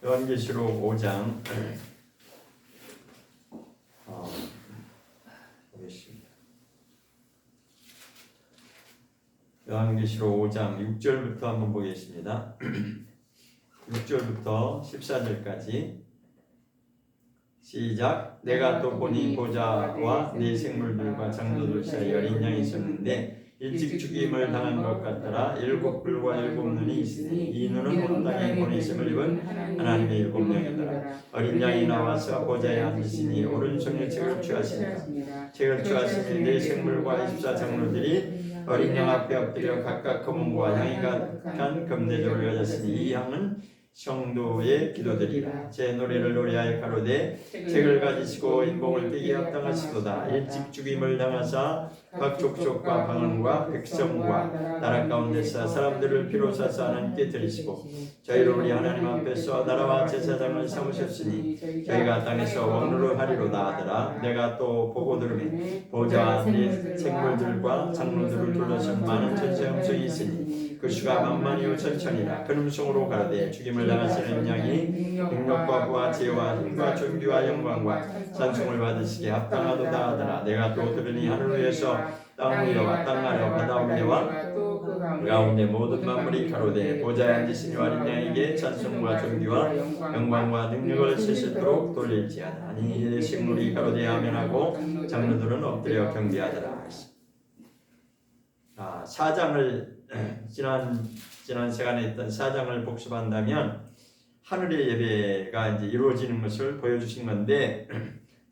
요한계시록 5장 보겠습니다. 요한계시록 5장 6절부터 한번 보겠습니다. 6절부터 14절까지 시작. 내가 또 보니 보좌와 네 생물들과 장로들 사이에 어린 양이 있었는데 일찍 죽임을 당한 것 같더라. 일곱 뿔과 일곱 눈이 있으니 이 눈은 온 땅에 보내심을 입은 하나님의 일곱 명이더라. 어린 양이 나와서 보좌에 앉으시니 오른손에 책을 취하시니라. 책을 취하시니 네 생물과 24 장로들이 어린 양 앞에 엎드려 각각 검은과 향이 가득한 금대접을 가졌으니 이 향은 성도의 기도들이라. 제 노래를 노래하여 가로되 책을 가지시고 인봉을 떼기 합당하시도다. 일찍 죽임을 당하사 각 족속과 방언과 백성과 나라 가운데서 사람들을 비로소서 하나님께 드리시고 저희를 우리 하나님 앞에서 나라와 제사장을 삼으셨으니 저희가 땅에서 왕노를 하리로다 하더라. 내가 또 보고 들으니 보좌와 네 생물들과 장로들을 둘러싼 많은 천사의 음성이 있으니 그 수가 만만이요 천천이라. 큰 음성으로 가로되 죽임을 당하시는 양이 능력과 부와 지혜와 힘과 존귀와 영광과 찬송을 받으시기에 합당하도다 하더라. 내가 또 들으니 하늘 위에서 땅 위와 땅 아래 바다 위와 그 가운데 모든 만물이 가로되 보좌에 앉으신 어린 양에게 찬송과 존귀와 영광과 능력을 세세토록 돌릴지어다. 아니 식물이 가로되 아멘하고 장로들은 엎드려 경배하더라. 사장을 지난 시간에 했던 사장을 복습한다면 하늘의 예배가 이제 이루어지는 것을 보여주신 건데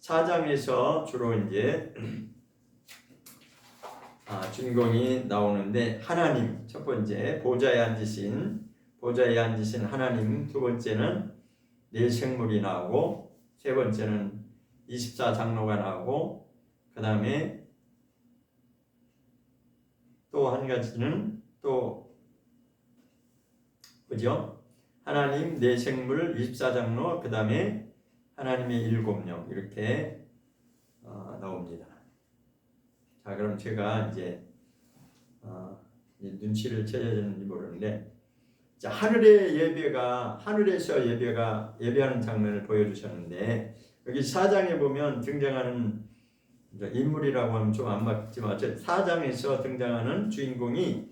사장에서 주로 이제 주인공이 나오는데 하나님 첫 번째 보좌에 앉으신 하나님, 두 번째는 네 생물이 나오고 세 번째는 24 장로가 나오고 그 다음에 또 한 가지는 또 그죠? 하나님, 네 생물, 24 장로, 그 다음에 하나님의 일곱 명 이렇게 나옵니다. 자, 그럼 제가 이제 눈치를 채야 되는지 모르는데, 자, 하늘에서 예배하는 장면을 보여주셨는데, 여기 4장에 보면 등장하는 인물이라고 하면 좀 안 맞지만 어쨌든 4장에서 등장하는 주인공이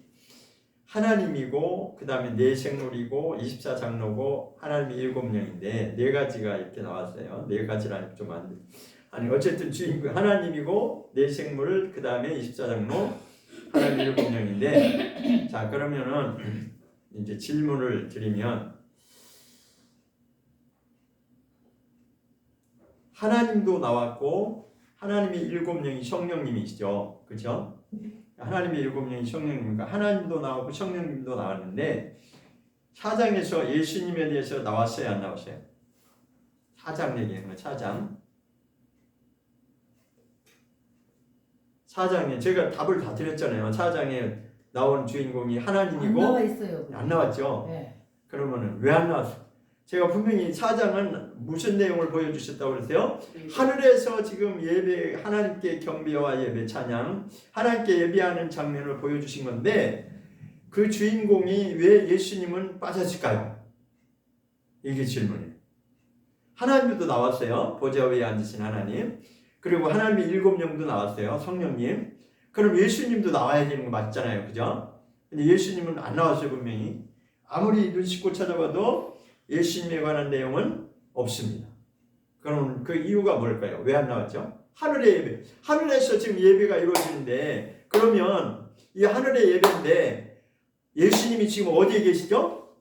하나님이고 그 다음에 네 생물이고 24 장로고 하나님이 일곱 명인데 네 가지가 이렇게 나왔어요. 네 가지라니 좀 안 돼. 아니 어쨌든 주인공 하나님이고 네 생물 그 다음에 24 장로 하나님 일곱 명인데 자 그러면은 이제 질문을 드리면 하나님도 나왔고 하나님의 일곱 명이 성령님이시죠. 그렇죠? 하나님의 일곱 명이 성령님이니까 하나님도 나오고 성령님도 나왔는데 4장에서 예수님에 대해서 나왔어요? 안 나왔어요? 4장 얘기하는 거예요. 4장에 제가 답을 다 드렸잖아요. 4장에 나온 주인공이 하나님이고 안 나와 있어요. 안 나왔죠? 네. 그러면은 왜 안 나왔어요? 제가 분명히 4장은 무슨 내용을 보여주셨다고 그랬어요? 하늘에서 지금 예배, 하나님께 경배와 예배, 찬양, 하나님께 예배하는 장면을 보여주신 건데 그 주인공이 왜 예수님은 빠졌을까요? 이게 질문이에요. 하나님도 나왔어요. 보좌 위에 앉으신 하나님. 그리고 하나님의 일곱 명도 나왔어요. 성령님. 그럼 예수님도 나와야 되는 거 맞잖아요. 그죠? 근데 예수님은 안 나왔어요. 분명히. 아무리 눈 씻고 찾아봐도 예수님에 관한 내용은 없습니다. 그럼 그 이유가 뭘까요? 왜 안 나왔죠? 하늘의 예배. 하늘에서 지금 예배가 이루어지는데 그러면 이 하늘의 예배인데 예수님이 지금 어디에 계시죠?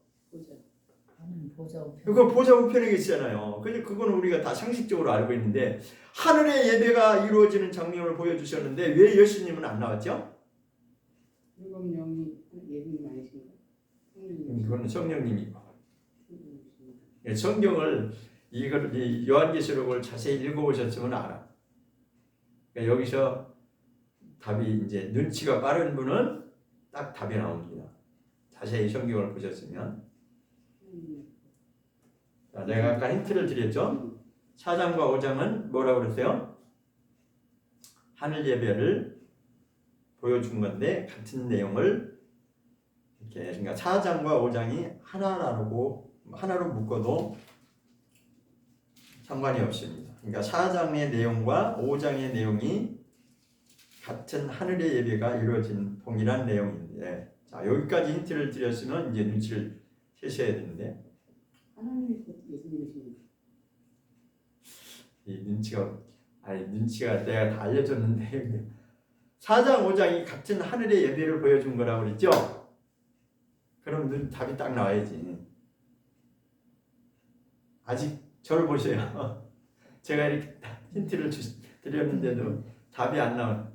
보좌 우편. 그거 보좌 우편에 계시잖아요. 근데 그거는 우리가 다 상식적으로 알고 있는데 하늘의 예배가 이루어지는 장면을 보여주셨는데 왜 예수님은 안 나왔죠? 일곱 명이 예수님 아니신가요? 그거는 성령님이고. 성경을 이 요한계시록을 자세히 읽어보셨으면 알아. 그러니까 여기서 답이 이제 눈치가 빠른 분은 딱 답이 나옵니다. 자세히 성경을 보셨으면. 자, 내가 아까 힌트를 드렸죠. 4장과 5장은 뭐라고 그랬어요? 하늘 예배를 보여준 건데 같은 내용을 이렇게 그러니까 4장과 5장이 하나라고 하나로 묶어도 상관이 없습니다. 그러니까 4장의 내용과 5장의 내용이 같은 하늘의 예배가 이루어진 동일한 내용인데, 자 여기까지 힌트를 드렸으면 이제 눈치를 채셔야 되는데, 하나님이 예수님이십니다. 이 눈치가 내가 다 알려줬는데 4장 5장이 같은 하늘의 예배를 보여준 거라고 그랬죠? 그럼 답이 딱 나와야지. 아직 저를 보세요. 제가 이렇게 힌트를 드렸는데도 답이 안 나와요.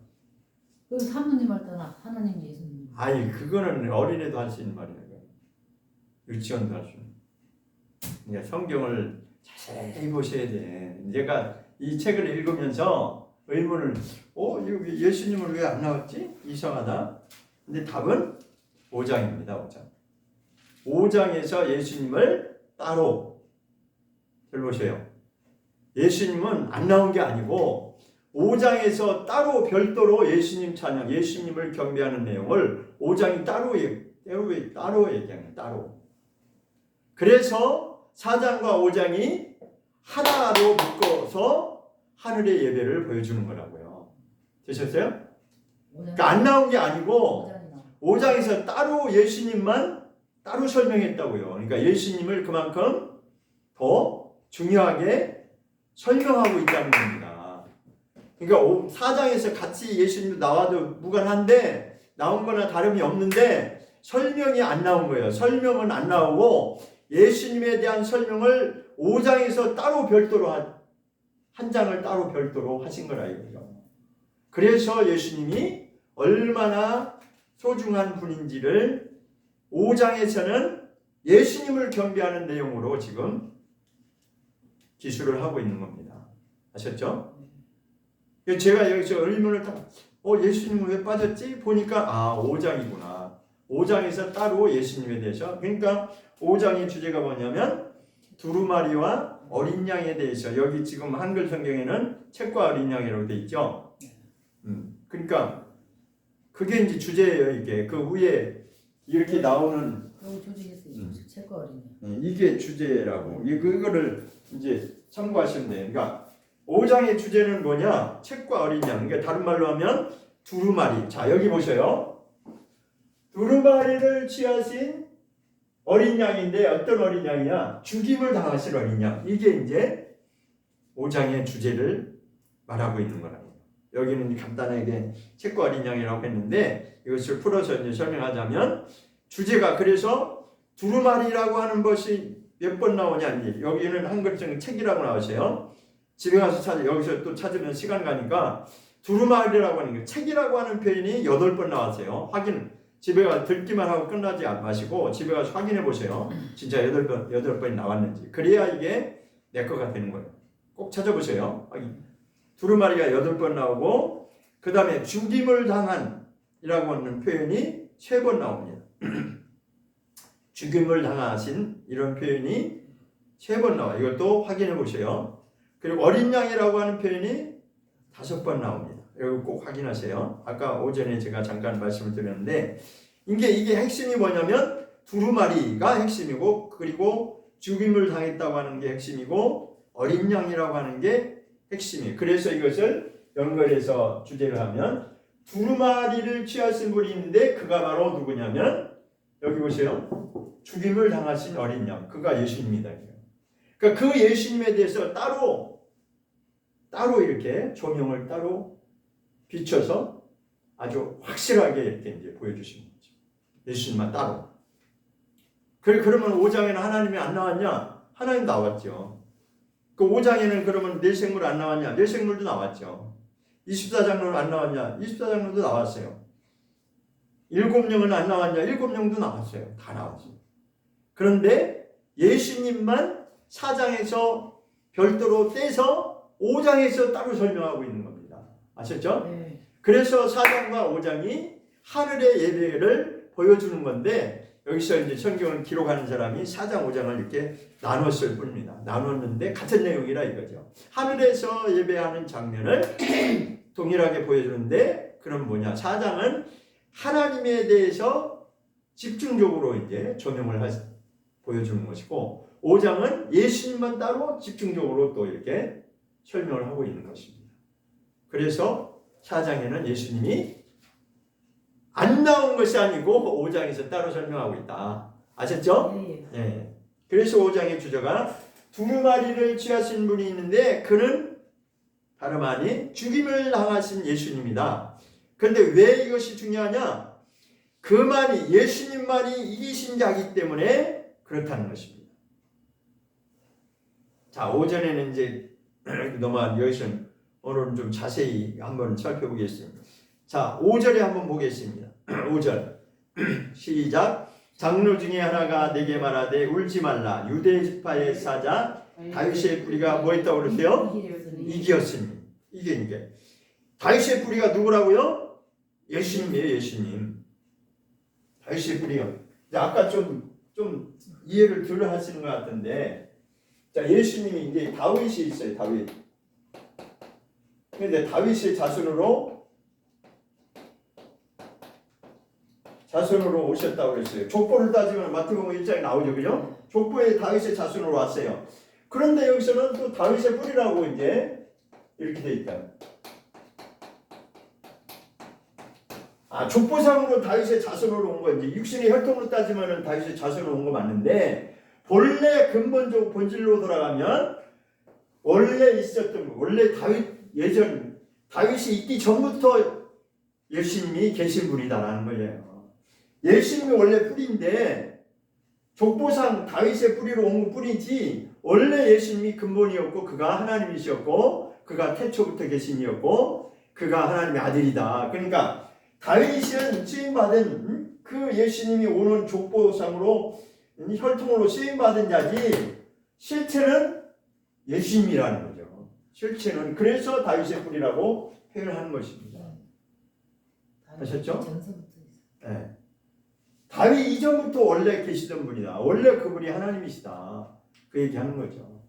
그 사모님 할 때는 하나님 예수님. 아니 그거는 어린애도 할 수 있는 말이에요. 유치원도 할 수 있는. 그러니까 성경을 자세히 보셔야 돼. 제가 이 책을 읽으면서 의문을 여기 예수님을 왜 안 나왔지? 이상하다. 근데 답은 5장입니다. 5장. 5장에서 예수님을 따로 들보세요. 예수님은 안 나온 게 아니고 5장에서 따로 별도로 예수님 찬양, 예수님을 경배하는 내용을 5장이 따로 얘기합니다. 따로. 그래서 4장과 5장이 하나로 묶어서 하늘의 예배를 보여주는 거라고요. 되셨어요? 그러니까 안 나온 게 아니고 5장에서 따로 예수님만 따로 설명했다고요. 그러니까 예수님을 그만큼 더 중요하게 설명하고 있다는 겁니다. 그러니까 4장에서 같이 예수님도 나와도 무관한데 나온 거나 다름이 없는데 설명이 안 나온 거예요. 설명은 안 나오고 예수님에 대한 설명을 5장에서 따로 별도로 한 장을 따로 별도로 하신 거라 이거죠. 그래서 예수님이 얼마나 소중한 분인지를 5장에서는 예수님을 경배하는 내용으로 지금 기술을 하고 있는 겁니다. 아셨죠? 제가 여기서 의문을 예수님은 왜 빠졌지? 보니까 5장이구나. 5장에서 따로 예수님에 대해서, 그러니까 5장의 주제가 뭐냐면 두루마리와 어린 양에 대해서, 여기 지금 한글 성경에는 책과 어린 양이라고 돼 있죠. 그러니까 그게 이제 주제예요. 이게 그 위에 이렇게 나오는 책과 어린 양. 이게 주제라고. 이거를 이제 참고하시면 돼요. 그러니까 5장의 주제는 뭐냐? 책과 어린 양. 그러니까 다른 말로 하면 두루마리. 자 여기 보세요. 두루마리를 취하신 어린 양인데 어떤 어린 양이냐? 죽임을 당하신 어린 양. 이게 이제 5장의 주제를 말하고 있는 거라고. 여기는 간단하게 책과 어린 양이라고 했는데 이것을 풀어서 이제 설명하자면 주제가, 그래서 두루마리라고 하는 것이 몇 번 나오냐? 여기는 한글적 책이라고 나오세요. 집에 가서 여기서 또 찾으면 시간 가니까 두루마리라고 하는 게 책이라고 하는 표현이 8번 나왔어요. 집에 가서 듣기만 하고 끝나지 마시고 집에 가서 확인해 보세요. 진짜 8번이 나왔는지. 그래야 이게 내 거가 되는 거예요. 꼭 찾아보세요. 두루마리가 8번 나오고 그 다음에 죽임을 당한이라고 하는 표현이 3번 나옵니다. 죽임을 당하신 이런 표현이 3번 나와요. 이것도 확인해 보세요. 그리고 어린 양이라고 하는 표현이 5번 나옵니다. 이거 꼭 확인하세요. 아까 오전에 제가 잠깐 말씀을 드렸는데 이게 핵심이 뭐냐면 두루마리가 핵심이고, 그리고 죽임을 당했다고 하는 게 핵심이고, 어린 양이라고 하는 게 핵심이에요. 그래서 이것을 연결해서 주제를 하면 두루마리를 취하신 분이 있는데 그가 바로 누구냐면 여기 보세요. 죽임을 당하신 어린 양. 그가 예수님이다. 그러니까 그 예수님에 대해서 따로 이렇게 조명을 따로 비춰서 아주 확실하게 이렇게 이제 보여주시는 거죠. 예수님만 따로. 그러면 5장에는 하나님이 안 나왔냐? 하나님 나왔죠. 그 5장에는 그러면 내 생물 안 나왔냐? 내 생물도 나왔죠. 24장로는 안 나왔냐? 24장로도 나왔어요. 7영은 안 나왔냐? 7영도 나왔어요. 다 나왔어요. 그런데 예수님만 4장에서 별도로 떼서 5장에서 따로 설명하고 있는 겁니다. 아셨죠? 네. 그래서 4장과 5장이 하늘의 예배를 보여주는 건데 여기서 이제 성경을 기록하는 사람이 4장, 5장을 이렇게 나눴을 뿐입니다. 나눴는데 같은 내용이라 이거죠. 하늘에서 예배하는 장면을 동일하게 보여주는데 그럼 뭐냐? 4장은 하나님에 대해서 집중적으로 이제 조명을 보여주는 것이고 5장은 예수님만 따로 집중적으로 또 이렇게 설명을 하고 있는 것입니다. 그래서 4장에는 예수님이 안 나온 것이 아니고 5장에서 따로 설명하고 있다. 아셨죠? 예. 예. 그래서 5장의 주제가 두루마리를 취하신 분이 있는데 그는 다름 아닌 죽임을 당하신 예수님이다. 그런데 왜 이것이 중요하냐? 그만이 예수님만이 이기신 자이기 때문에 그렇다는 것입니다. 자, 오전에는 이제 넘어간 여기서는 오늘은 좀 자세히 한번 살펴보겠습니다. 자, 5절에 한번 보겠습니다. 5절 시작. 장로 중에 하나가 내게 말하되 울지 말라. 유대 지파의 사자 다윗의 뿌리가 뭐 했다고 그러세요? 이기었으니. 이게 다윗의 뿌리가 누구라고요? 예수님이에요. 예수님. 다윗의 뿌리가. 아까 좀 이해를 덜 하시는 것 같은데, 자, 예수님이 이제 다윗이 있어요. 다윗. 근데 다윗의 자손으로 오셨다고 그랬어요. 족보를 따지면 마태복음 1장에 나오죠. 그죠? 족보에 다윗의 자손으로 왔어요. 그런데 여기서는 또 다윗의 뿌리라고 이제 이렇게 돼 있다. 족보상으로 다윗의 자손으로 온 건지 육신의 혈통으로 따지면 다윗의 자손으로 온 거 맞는데 본래 근본적 본질로 돌아가면 원래 있었던 거, 원래 다윗이 있기 전부터 예수님이 계신 분이다라는 거예요. 예수님이 원래 뿌리인데 족보상 다윗의 뿌리로 온 뿌리지 원래 예수님이 근본이었고 그가 하나님이셨고 그가 태초부터 계신이었고 그가 하나님의 아들이다. 그러니까 다윗은 쓰임받은 그 예수님이 오는 족보상으로 혈통으로 쓰임받은 자지 실체는 예수님이라는 거죠. 실체는 그래서 다윗의 뿌리라고 표현하는 것입니다. 아셨죠? 네. 다윗 이전부터 원래 계시던 분이다. 원래 그분이 하나님이시다. 그 얘기하는 거죠.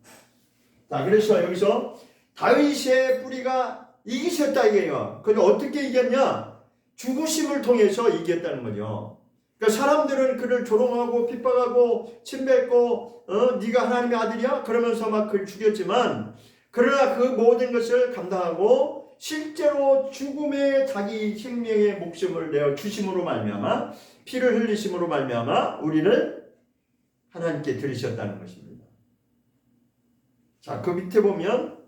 자, 그래서 여기서 다윗의 뿌리가 이기셨다 이게요. 그런데 어떻게 이겼냐? 죽으심을 통해서 이겼다는 거죠. 그러니까 사람들은 그를 조롱하고 핍박하고 침뱉고 네가 하나님의 아들이야? 그러면서 막 그를 죽였지만 그러나 그 모든 것을 감당하고 실제로 죽음에 자기 생명의 목숨을 내어 주심으로 말미암아 피를 흘리심으로 말미암아 우리를 하나님께 드리셨다는 것입니다. 자, 그 밑에 보면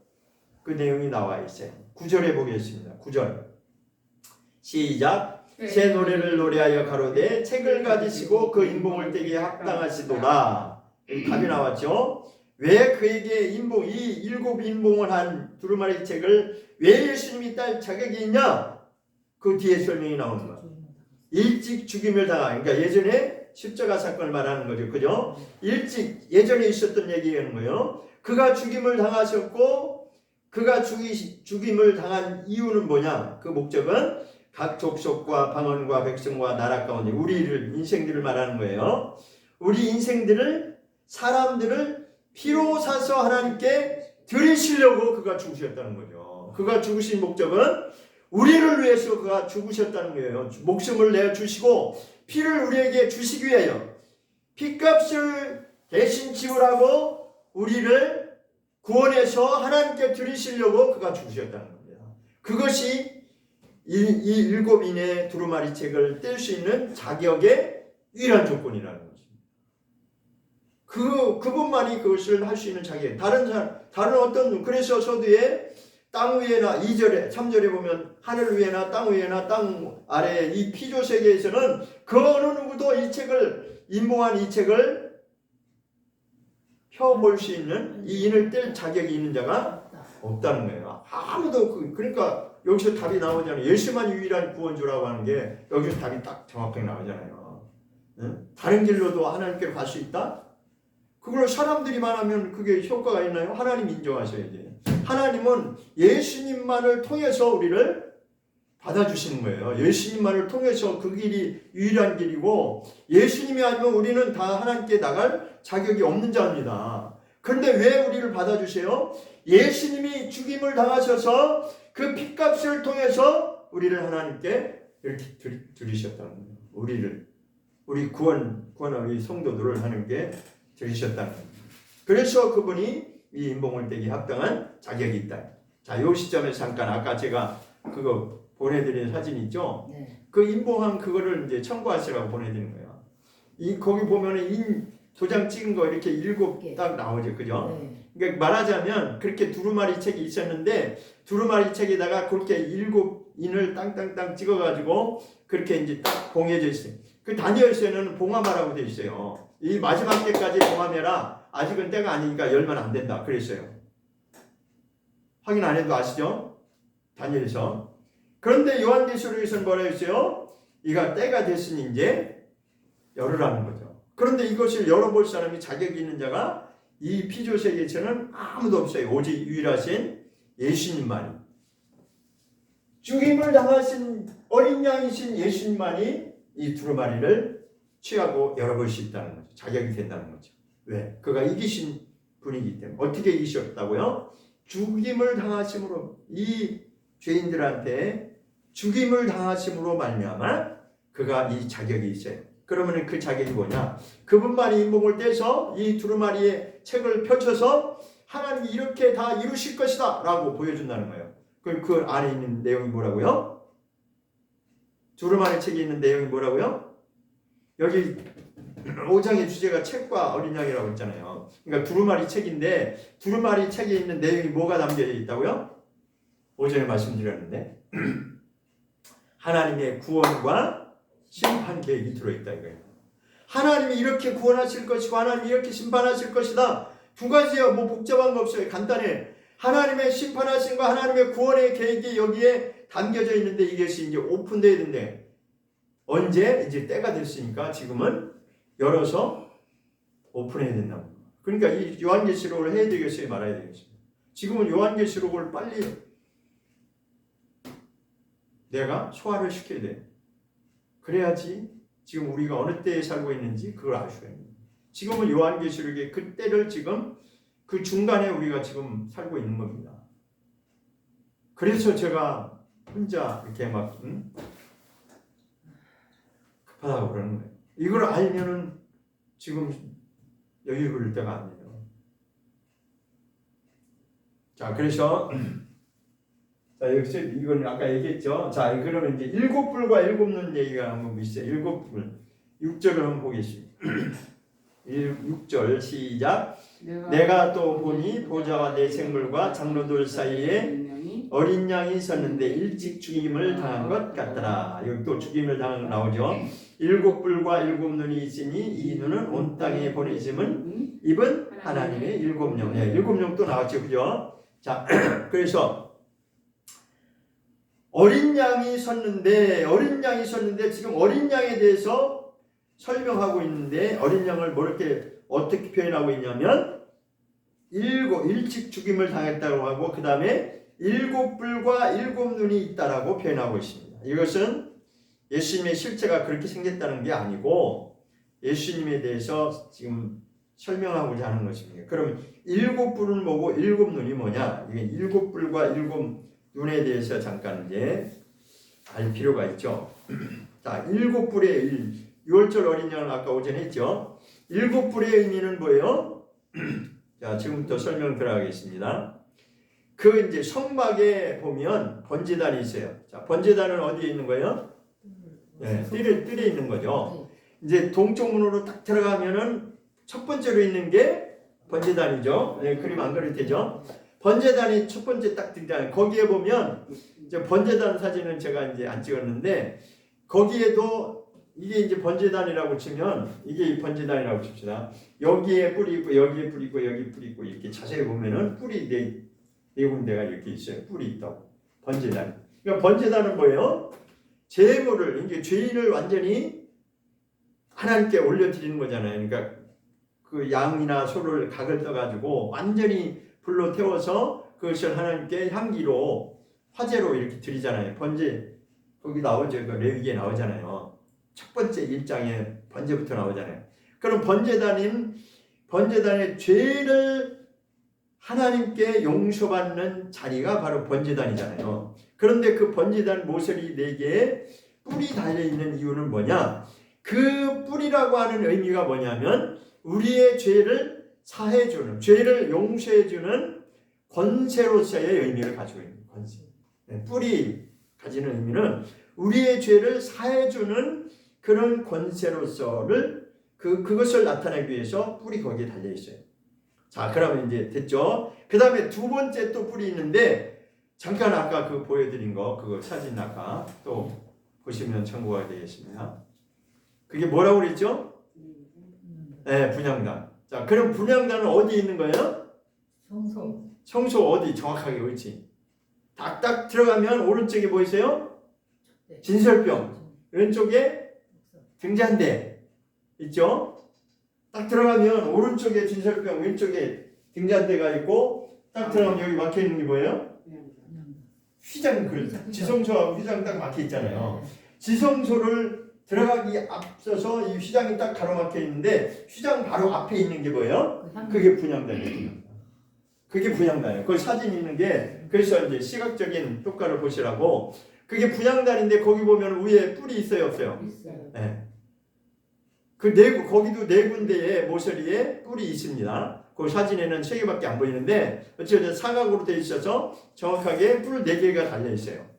그 내용이 나와 있어요. 9절에 보겠습니다. 9절 시작. 새 노래를 노래하여 가로되 책을 가지시고 그 인봉을 떼기에 합당하시도다. 답이 나왔죠. 왜 그에게 인봉, 이 7인봉을 한 두루마리 책을 왜 예수님이 딸 자격이 있냐? 그 뒤에 설명이 나오는 거야. 일찍 죽임을 당한, 그러니까 예전에 십자가 사건을 말하는 거죠. 그죠? 일찍 예전에 있었던 얘기하는 거예요. 그가 죽임을 당하셨고 그가 죽임을 당한 이유는 뭐냐? 그 목적은 각 족속과 방언과 백성과 나라 가운데 우리를 인생들을 말하는 거예요. 우리 인생들을 사람들을 피로 사서 하나님께 드리시려고 그가 죽으셨다는 거죠. 그가 죽으신 목적은 우리를 위해서 그가 죽으셨다는 거예요. 목숨을 내어주시고 피를 우리에게 주시기 위하여 피값을 대신 지불하고 우리를 구원해서 하나님께 드리시려고 그가 죽으셨다는 겁니다. 그것이 이 7인의 두루마리 책을 뗄 수 있는 자격의 유일한 조건이라는 것입니다. 그분만이 그것을 할 수 있는 자격. 다른 어떤, 그래서 서두에 땅 위에나 2절에 3절에 보면 하늘 위에나 땅 위에나 땅 아래 이 피조 세계에서는 그 어느 누구도 이 책을 인봉한 이 책을 펴볼 수 있는 이 인을 뗄 자격이 있는 자가 없다는 거예요. 아무도 그러니까 여기서 답이 나오잖아요. 예수만 유일한 구원주라고 하는 게 여기서 답이 딱 정확하게 나오잖아요. 응? 다른 길로도 하나님께로 갈 수 있다? 그걸 사람들이 말하면 그게 효과가 있나요? 하나님 인정하셔야지. 하나님은 예수님만을 통해서 우리를 받아주시는 거예요. 예수님만을 통해서 그 길이 유일한 길이고 예수님이 아니면 우리는 다 하나님께 나갈 자격이 없는 자입니다. 그런데 왜 우리를 받아주세요? 예수님이 죽임을 당하셔서 그 핏값을 통해서 우리를 하나님께 이렇게 드리셨다는 거예요. 우리 구원하는 이 성도들을 하나님께 들으셨다는 거예요. 그래서 그분이 이 인봉을떼기 합당한 자격이 있다. 자, 요 시점에서 잠깐 아까 제가 그거 보내드린 사진 있죠? 네. 그 인봉한 그거를 이제 첨부하시라고 보내드린 거예요. 이 거기 보면은 인 도장 찍은 거 이렇게 7 딱 나오죠, 그죠? 네. 그러니까 말하자면 그렇게 두루마리 책이 있었는데 두루마리 책에다가 그렇게 7인을 땅땅땅 찍어가지고 그렇게 이제 딱 봉해져 있어요. 그 다니엘서에는 봉함하라고 돼 있어요. 이 마지막 때까지 봉함해라. 아직은 때가 아니니까 열면 안 된다. 그랬어요. 확인 안 해도 아시죠? 다니엘서. 그런데 요한계시록에서는 뭐라 했어요? 이가 때가 됐으니 이제 열으라는 거죠. 그런데 이것을 열어볼 사람이 자격이 있는 자가 이 피조세계에서는 아무도 없어요. 오직 유일하신 예수님만이. 죽임을 당하신 어린 양이신 예수님만이 이 두루마리를 취하고 열어볼 수 있다는 거죠. 자격이 된다는 거죠. 왜? 그가 이기신 분이기 때문에. 어떻게 이기셨다고요? 죽임을 당하심으로, 이 죄인들한테 죽임을 당하심으로 말미암아 그가 이 자격이 있어요. 그러면 그 자격이 뭐냐? 그분만이 인봉을 떼서 이 두루마리의 책을 펼쳐서 하나님이 이렇게 다 이루실 것이다 라고 보여준다는 거예요. 그 안에 있는 내용이 뭐라고요? 두루마리 책에 있는 내용이 뭐라고요? 여기 5장의 주제가 책과 어린 양이라고 했잖아요. 그러니까 두루마리 책인데 두루마리 책에 있는 내용이 뭐가 담겨 있다고요? 5장에 말씀드렸는데 하나님의 구원과 심판 계획이 들어있다 이거예요. 하나님이 이렇게 구원하실 것이고 하나님이 이렇게 심판하실 것이다. 두 가지요. 뭐 복잡한 거 없어요. 간단해. 하나님의 심판하심과 하나님의 구원의 계획이 여기에 담겨져 있는데 이것이 이제 오픈되어야 된대. 언제? 이제 때가 됐으니까 지금은 열어서 오픈해야 된다고. 그러니까 이 요한계시록을 해야 되겠어요? 말아야 되겠어요? 지금은 요한계시록을 빨리 내가 소화를 시켜야 돼. 그래야지 지금 우리가 어느 때에 살고 있는지 그걸 알 수가 있는 거예요. 지금은 요한계시록의 그 때를 지금 그 중간에 우리가 지금 살고 있는 겁니다. 그래서 제가 혼자 이렇게 막 급하다고 그러는 거예요. 이걸 알면은 지금 여유 부릴 때가 아니에요. 자, 그래서 자, 여기서 이건 아까 얘기했죠. 자, 그러면 이제 7불과 7눈 얘기가 한번 있어요. 7불. 6절을 한번 보겠습니다. 6절 시작. 내가 또 보니 보좌와 내 생물과 장로들 사이에 어린 양이 있었는데 일찍 죽임을 당한 것 같더라. 여기 또 죽임을 당한 거 나오죠. 7불과 7눈이 있으니 이 눈은 온 땅에 보내심을 입은 하나님의 7령. 네, 7령 또 나왔죠. 그죠? 자, 그래서 어린 양이 섰는데 지금 어린 양에 대해서 설명하고 있는데 어린 양을 어떻게 표현하고 있냐면 일찍 죽임을 당했다고 하고 그 다음에 7불과 7눈이 있다라고 표현하고 있습니다. 이것은 예수님의 실체가 그렇게 생겼다는 게 아니고 예수님에 대해서 지금 설명하고자 하는 것입니다. 그러면 7불은 뭐고 7눈이 뭐냐? 이게 7불과 7눈에 대해서 잠깐 이제 알 필요가 있죠. 자, 7불의 6월절 어린 양을 아까 오전에 했죠. 7불의 의미는 뭐예요? 자, 지금부터 설명 들어가겠습니다. 그 이제 성막에 보면 번제단이 있어요. 자, 번제단은 어디에 있는 거예요? 네, 뜰에 있는 거죠. 이제 동쪽 문으로 딱 들어가면은 첫 번째로 있는 게 번제단이죠. 네, 그림 안 그릴 테죠. 번제단이 첫 번째 딱 등장. 거기에 보면 이제 번제단 사진은 제가 이제 안 찍었는데 거기에도 이게 이제 번제단이라고 치면 이게 번제단이라고 칩시다. 여기에 뿔이 있고 여기에 뿔이 있고 여기 뿔이 있고 이렇게 자세히 보면은 뿔이 네 군데가 이렇게 있어요. 뿔이 있다고. 번제단. 그러니까 번제단은 뭐예요? 제물을 이제 죄인을 완전히 하나님께 올려드리는 거잖아요. 그러니까 그 양이나 소를 각을 떠가지고 완전히 불로 태워서 그것을 하나님께 향기로 화제로 이렇게 드리잖아요. 번제 거기 나오죠. 그 레위기에 나오잖아요. 첫 번째 1장에 번제부터 나오잖아요. 그럼 번제단의 죄를 하나님께 용서받는 자리가 바로 번제단이잖아요. 그런데 그 번제단 모서리 4개에 뿔이 달려있는 이유는 뭐냐? 그 뿔이라고 하는 의미가 뭐냐면 우리의 죄를 사해주는, 죄를 용서해주는 권세로서의 의미를 가지고 있는 권세. 뿔이 가지는 의미는 우리의 죄를 사해주는 그런 권세로서를 그것을 나타내기 위해서 뿔이 거기에 달려 있어요. 자, 그러면 이제 됐죠? 그 다음에 두 번째 또 뿔이 있는데 잠깐 아까 그 보여드린 거 그거 사진 아까 또 보시면 참고가 되겠습니다. 그게 뭐라고 그랬죠? 네, 분향단. 자, 그럼 분향단은 어디 있는 거예요? 성소. 성소 어디 정확하게 위치? 딱딱 들어가면 오른쪽에 뭐 있어요? 진설병. 왼쪽에 등잔대 있죠? 딱 들어가면 오른쪽에 진설병, 왼쪽에 등잔대가 있고 딱 들어가면 여기 막혀 있는 게 뭐예요? 휘장. 그렇죠. 지성소하고 휘장 딱 막혀 있잖아요. 지성소를 들어가기 앞서서 이 휘장이 딱 가로막혀 있는데 휘장 바로 앞에 있는 게 뭐예요? 그게 분향단이에요. 그게 분향단이에요. 그 사진 있는 게 그래서 이제 시각적인 효과를 보시라고 그게 분향단인데 거기 보면 위에 뿔이 있어요, 없어요? 있어요. 네. 그 네, 거기도 네 군데에 모서리에 뿔이 있습니다. 그 사진에는 3개밖에 안 보이는데 어쨌든 사각으로 되어 있어서 정확하게 뿔 4개가 달려 있어요.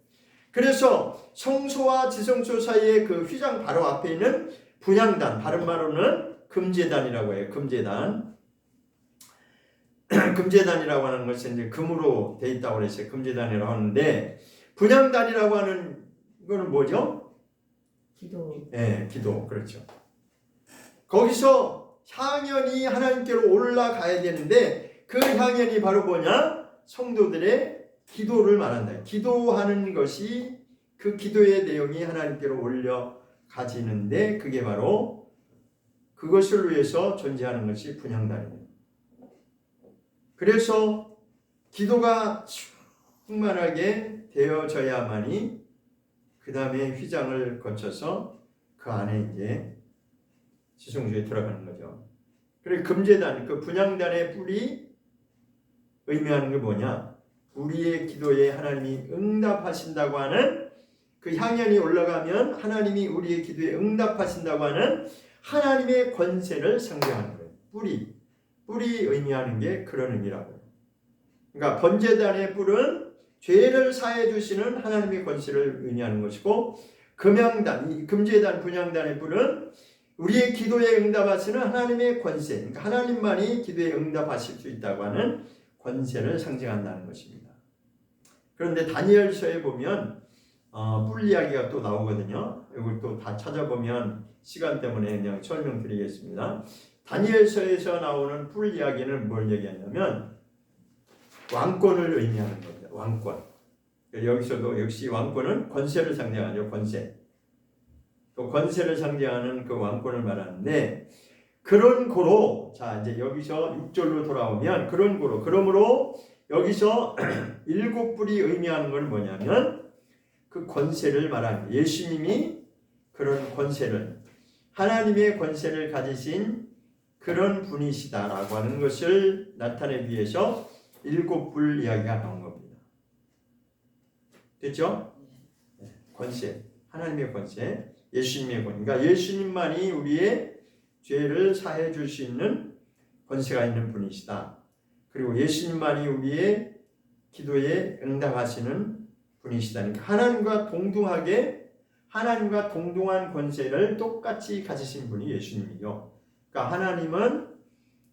그래서 성소와 지성소 사이에 그 휘장 바로 앞에 있는 분향단, 다른 말로는 금제단이라고 해요. 금제단. 금제단이라고 하는 것은 이제 금으로 되어 있다고 그랬어요. 금제단이라고 하는데 분향단이라고 하는 거는 뭐죠? 기도. 네, 기도. 그렇죠. 거기서 향연이 하나님께로 올라가야 되는데 그 향연이 바로 뭐냐? 성도들의 기도를 말한다. 기도하는 것이 그 기도의 내용이 하나님께로 올려가지는데 그게 바로 그것을 위해서 존재하는 것이 분향단입니다. 그래서 기도가 충만하게 되어져야만이 그 다음에 휘장을 거쳐서 그 안에 이제 지성소에 들어가는 거죠. 그리고 금제단, 그 분향단의 뿔이 의미하는 게 뭐냐? 우리의 기도에 하나님이 응답하신다고 하는 그 향연이 올라가면 하나님이 우리의 기도에 응답하신다고 하는 하나님의 권세를 상징하는 거예요. 뿔이 의미하는 게 그런 의미라고요. 그러니까 번제단의 뿔은 죄를 사해 주시는 하나님의 권세를 의미하는 것이고 금향단, 금제단, 분향단의 뿔은 우리의 기도에 응답하시는 하나님의 권세, 그러니까 하나님만이 기도에 응답하실 수 있다고 하는 권세를 상징한다는 것입니다. 그런데 다니엘서에 보면 뿔 이야기가 또 나오거든요. 이걸 또 다 찾아보면 시간 때문에 그냥 설명드리겠습니다. 다니엘서에서 나오는 뿔 이야기는 뭘 얘기하냐면 왕권을 의미하는 겁니다. 왕권. 여기서도 역시 왕권은 권세를 상징하죠. 권세. 또 권세를 상징하는 그 왕권을 말하는데 그런 고로 자 이제 여기서 6절로 돌아오면 그런 고로 그러므로 여기서 7뿔이 의미하는 건 뭐냐면 그 권세를 말하는 거예요. 예수님이 그런 권세를 하나님의 권세를 가지신 그런 분이시다라고 하는 것을 나타내기 위해서 7뿔 이야기가 나온 겁니다. 됐죠? 권세, 하나님의 권세, 예수님의 권. 그러니까 예수님만이 우리의 죄를 사해 줄 수 있는 권세가 있는 분이시다. 그리고 예수님만이 우리의 기도에 응답하시는 분이시다. 그러니까 하나님과 동등한 권세를 똑같이 가지신 분이 예수님이요. 그러니까 하나님은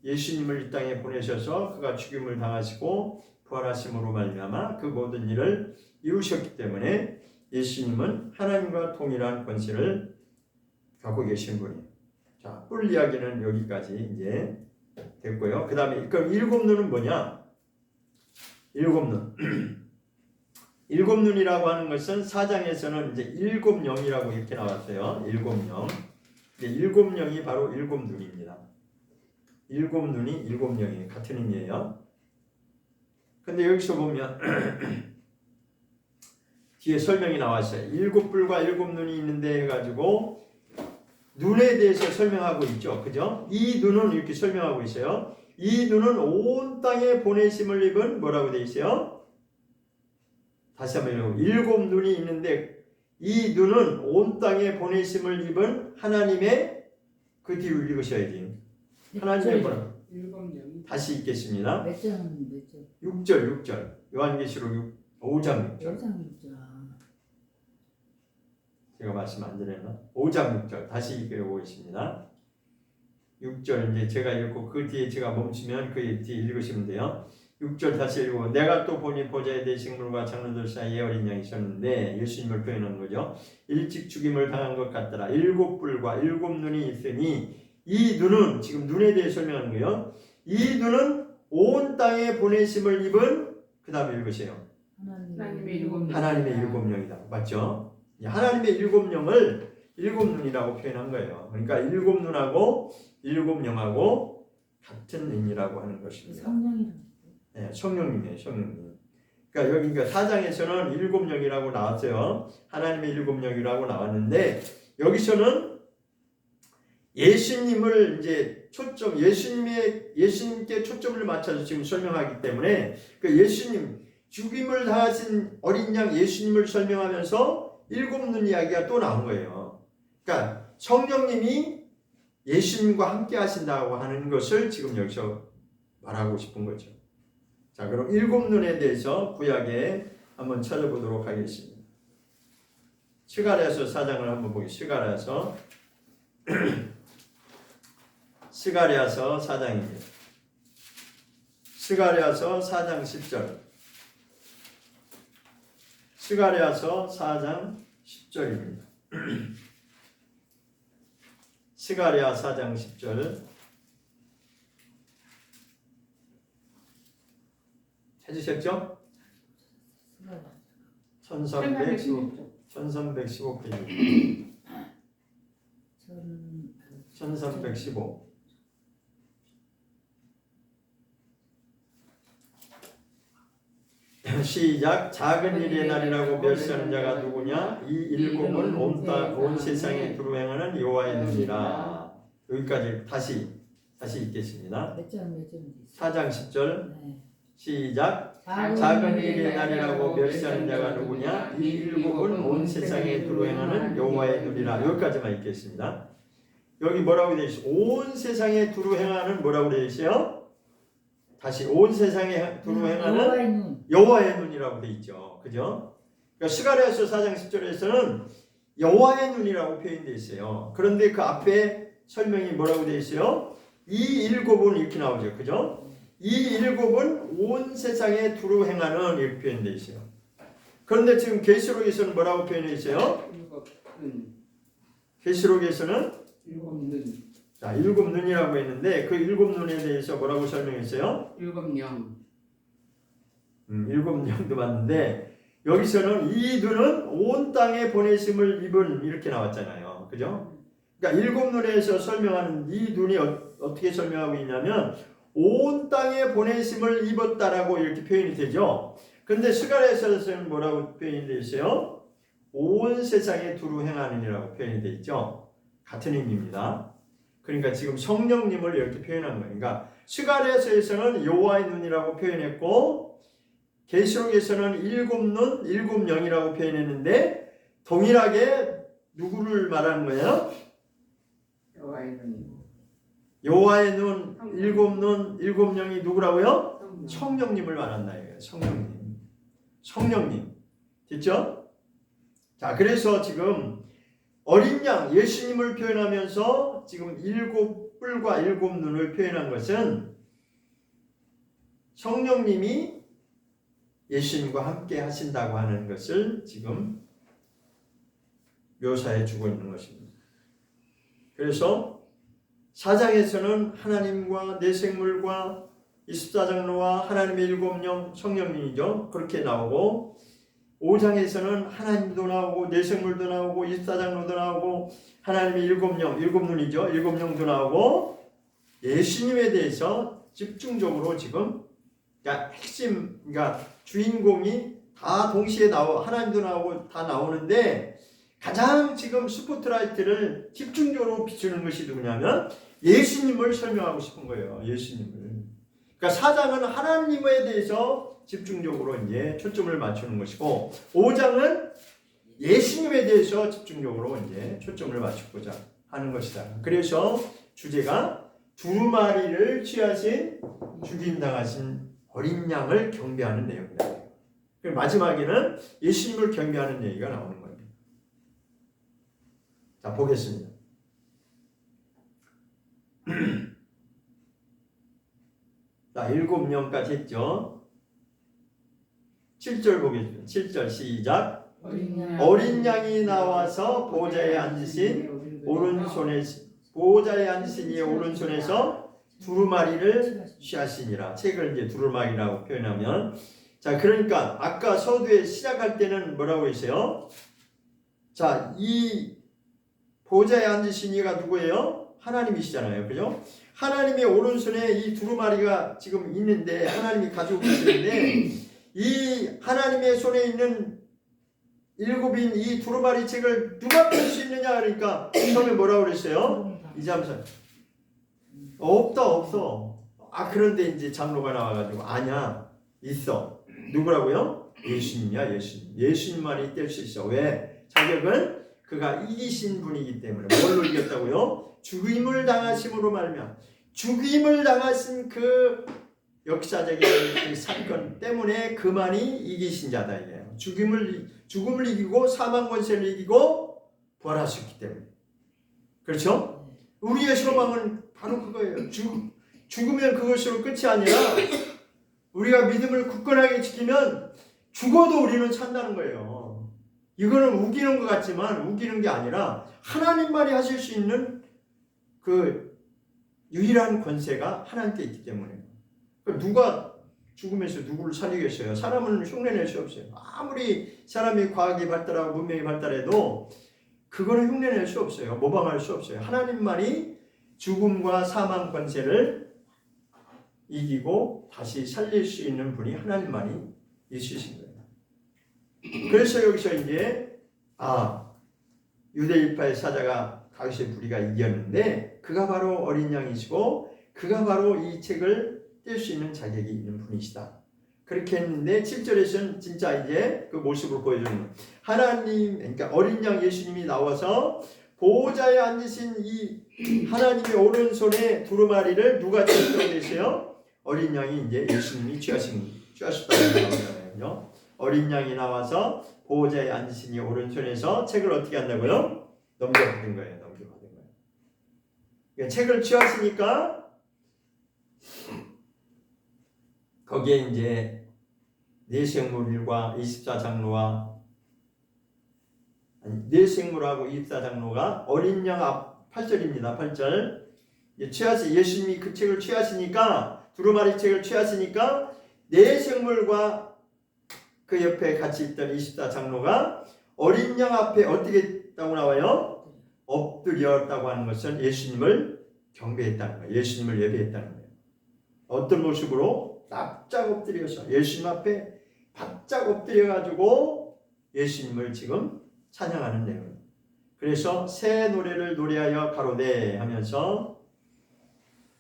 예수님을 이 땅에 보내셔서 그가 죽임을 당하시고 부활하심으로 말미암아 그 모든 일을 이루셨기 때문에 예수님은 하나님과 동일한 권세를 갖고 계신 분이에요. 자, 뿔 이야기는 여기까지 이제 됐고요. 그 다음에 그럼 7눈은 뭐냐? 7눈. 7눈이라고 하는 것은 사장에서는 이제 7영이라고 이렇게 나왔어요. 7영. 7영이 바로 7눈입니다. 7눈이 7영이 같은 의미예요. 근데 여기서 보면 뒤에 설명이 나왔어요. 7뿔과 7눈이 있는데 해가지고 눈에 대해서 설명하고 있죠. 그죠? 이 눈은 이렇게 설명하고 있어요. 이 눈은 온 땅에 보내심을 입은 뭐라고 되어 있어요? 다시 한번 7눈이 있는데 이 눈은 온 땅에 보내심을 입은 하나님의 그 뒤로 읽으셔야지. 하나님의 보냄. 일곱 명이 다시 읽겠습니다. 몇 장, 몇 장? 6절. 요한계시록 5장 6절. 여장 6장. 제가 말씀 안 드렸나? 5장 6절. 다시 읽어보겠습니다. 6절 이제 제가 읽고 그 뒤에 제가 멈추면 그 뒤에 읽으시면 돼요. 6절 다시 읽고 내가 또 보니 보좌에 대신 식물과 장로들 사이에 어린 양이 있었는데 예수님을 표현한 거죠. 일찍 죽임을 당한 것 같더라. 7뿔과 7눈이 있으니 이 눈은 지금 눈에 대해 설명하는 거예요. 이 눈은 온 땅에 보내심을 입은 그 다음에 읽으세요. 하나님의 일곱 명. 하나님의 7명이다. 맞죠? 하나님의 7명을 7눈이라고 표현한 거예요. 그러니까 7눈하고 7영하고 같은 의미라고 하는 것입니다. 성령이랑. 네, 성령님이에요, 성령님. 그러니까 여기 4장에서는 7영이라고 나왔어요. 하나님의 7영이라고 나왔는데 여기서는 예수님을 이제 예수님께 초점을 맞춰서 지금 설명하기 때문에 그 예수님 죽임을 당하신 어린 양 예수님을 설명하면서 7눈 이야기가 또 나온 거예요. 그러니까 성령님이 예수님과 함께 하신다고 하는 것을 지금 여기서 말하고 싶은 거죠. 자, 그럼 7눈에 대해서 구약에 한번 찾아보도록 하겠습니다. 스가랴서 4장을 한번 보겠습니다. 스가랴서 4장입니다. 스가랴서 4장 10절. 스가랴서 4장 10절입니다. 스가랴 4장 10절 해주셨죠? 1315페이지 1315 시작. 작은 일의 날이라고 멸시하는 자가 누구냐? 이 일곱은 온 세상에 두루 행하는 여호와의 눈이라. 여기까지 다시 읽겠습니다. 몇 장? 4장 10절 네. 시작. 작은 일의 날이라고 멸시하는 자가 누구냐? 이 일곱은 온 세상에 두루 행하는 여호와의 눈이라. 여기까지만 읽겠습니다. 여기 뭐라고 되어 있어요? 온 세상에 두루 행하는 뭐라고 되어 있어요? 다시 온 세상에 두루 행하는 여호와의 눈이라고 되어 있죠. 그죠? 그러니까 스가랴서 4장 10절에서는 여호와의 눈이라고 표현되어 있어요. 그런데 그 앞에 설명이 뭐라고 되어 있어요? 이 일곱은 이렇게 나오죠. 그죠? 이 일곱은 온 세상에 두루 행하는 이렇게 표현되어 있어요. 그런데 지금 계시록에서는 뭐라고 표현되어 있어요? 계시록에서는 일곱 눈. 자, 7눈이라고 했는데 그 7눈에 대해서 뭐라고 설명했어요? 7영. 7영도 맞는데 여기서는 이 눈은 온 땅에 보내심을 입은 이렇게 나왔잖아요. 그죠? 그러니까 7눈에서 설명하는 이 눈이 어떻게 설명하고 있냐면 온 땅에 보내심을 입었다라고 이렇게 표현이 되죠. 그런데 스가랴서에서는 뭐라고 표현이 되어 있어요? 온 세상에 두루 행하느니라고 표현이 되어 있죠. 같은 의미입니다. 그러니까 지금 성령님을 이렇게 표현한 거예요. 그러니까 스가랴서에서는 여호와의 눈이라고 표현했고 계시록에서는 7눈, 7영이라고 표현했는데 동일하게 누구를 말하는 거예요? 여호와의 눈. 여호와의 눈, 7눈, 7영이 누구라고요? 성령님을 말한다 이거예요. 성령님. 됐죠? 자, 그래서 지금 어린 양 예수님을 표현하면서 지금 7뿔과 7눈을 표현한 것은 성령님이 예수님과 함께 하신다고 하는 것을 지금 묘사해 주고 있는 것입니다. 그래서 4장에서는 하나님과 내생물과 24장로와 하나님의 7영 성령님이죠. 그렇게 나오고 5장에서는 하나님도 나오고 내생물도 나오고 24장로도 나오고 하나님의 7눈이죠. 7영도 나오고 예수님에 대해서 집중적으로 지금 그러니까 핵심 그러니까 주인공이 다 동시에 하나님도 나오고 다 나오는데 가장 지금 스포트라이트를 집중적으로 비추는 것이 누구냐면 예수님을 설명하고 싶은 거예요. 예수님을. 그러니까 4장은 하나님에 대해서 집중적으로 이제 초점을 맞추는 것이고 5장은 예수님에 대해서 집중적으로 이제 초점을 맞추고자 하는 것이다. 그래서 주제가 두루마리를 취하신 죽임당하신 어린 양을 경배하는 내용이다. 마지막에는 예수님을 경배하는 얘기가 나오는 거예요. 자, 보겠습니다. 자, 7명까지 했죠. 7절 보겠습니다. 7절 시작. 어린 양이 나와서 보좌에 앉으신 오른손에 보호자에 앉으신 이의 오른손에서 두루마리를 취하시니라. 책을 이제 두루마리라고 표현하면, 자, 그러니까 아까 서두에 시작할 때는 뭐라고 했어요? 자, 이 보호자에 앉으신 이가 누구예요? 하나님이시잖아요, 그죠? 하나님의 오른손에 이 두루마리가 지금 있는데, 하나님이 가지고 계시는데, 이 하나님의 손에 있는 7인 이 두루마리 책을 누가 펼 수 있느냐? 그러니까 처음에 뭐라고 그랬어요? 이자면서 없어. 아, 그런데 이제 장로가 나와가지고 아니야, 있어. 누구라고요? 예수님이야. 예수님만이 뗄 수 있어. 왜? 자격은 그가 이기신 분이기 때문에. 뭘로 이겼다고요? 죽임을 당하심으로 말미암아. 죽임을 당하신 그 역사적인 그 사건 때문에 그만이 이기신 자다 이게요. 죽음을 이기고 사망 권세를 이기고 부활하셨기 때문에. 그렇죠? 우리의 소망은 바로 그거예요. 죽으면 그것으로 끝이 아니라 우리가 믿음을 굳건하게 지키면 죽어도 우리는 산다는 거예요. 이거는 우기는 것 같지만 우기는 게 아니라 하나님만이 하실 수 있는 그 유일한 권세가 하나님께 있기 때문에. 누가 죽으면서 누구를 살리겠어요? 사람은 흉내낼 수 없어요. 아무리 사람이 과학이 발달하고 문명이 발달해도 그거는 흉내낼 수 없어요. 모방할 수 없어요. 하나님만이 죽음과 사망 권세를 이기고 다시 살릴 수 있는 분이 하나님만이 있으신 거예요. 그래서 여기서 이제 유대인파의 사자가 다윗의 부리가 이겼는데 그가 바로 어린 양이시고 그가 바로 이 책을 뗄 수 있는 자격이 있는 분이시다. 그렇게 했는데 7절에서는 진짜 이제 그 모습을 보여주는 거예요. 하나님, 그러니까 어린 양 예수님이 나와서 보호자에 앉으신 이 하나님의 오른손에 두루마리를 누가 취했다고 계세요? 어린 양이 이제 예수님이 취하셨다고 나오잖아요. 어린 양이 나와서 보호자에 앉으신 이 오른손에서 책을 어떻게 한다고요? 넘겨받은 거예요. 그러니까 책을 취하시니까 거기에 이제 내생물과 24장로와 내생물하고 24장로가 어린 양 앞 8절입니다. 8절 예수님이 그 책을 취하시니까 두루마리 책을 취하시니까 내생물과 그 옆에 같이 있던 24장로가 어린 양 앞에 어떻게 했다고 나와요? 엎드렸다고 하는 것은 예수님을 경배했다는 거예요. 예수님을 예배했다는 거예요. 어떤 모습으로? 납작 엎드려서 예수님 앞에 바짝 엎드려가지고 예수님을 지금 찬양하는 내용입니다. 그래서 새 노래를 노래하여 가로되 하면서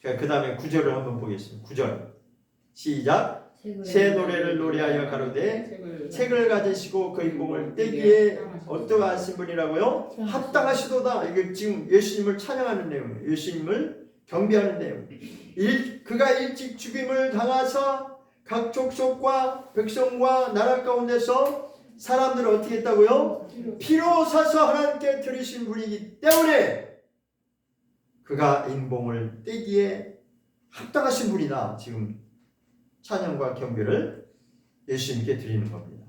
그 다음에 9절을 한번 보겠습니다. 9절 시작. 새 노래를 노래하여 가로되 책을 가지시고 그 인봉을 떼기에 어떠하신 분이라고요? 합당하시도다. 이게 지금 예수님을 찬양하는 내용이에요. 예수님을 경배하는 내용. 그가 일찍 죽임을 당하사 각 족속과 백성과 나라 가운데서 사람들을 어떻게 했다고요? 피로 사서 하나님께 드리신 분이기 때문에 그가 인봉을 떼기에 합당하신 분이다. 지금 찬양과 경배를 예수님께 드리는 겁니다.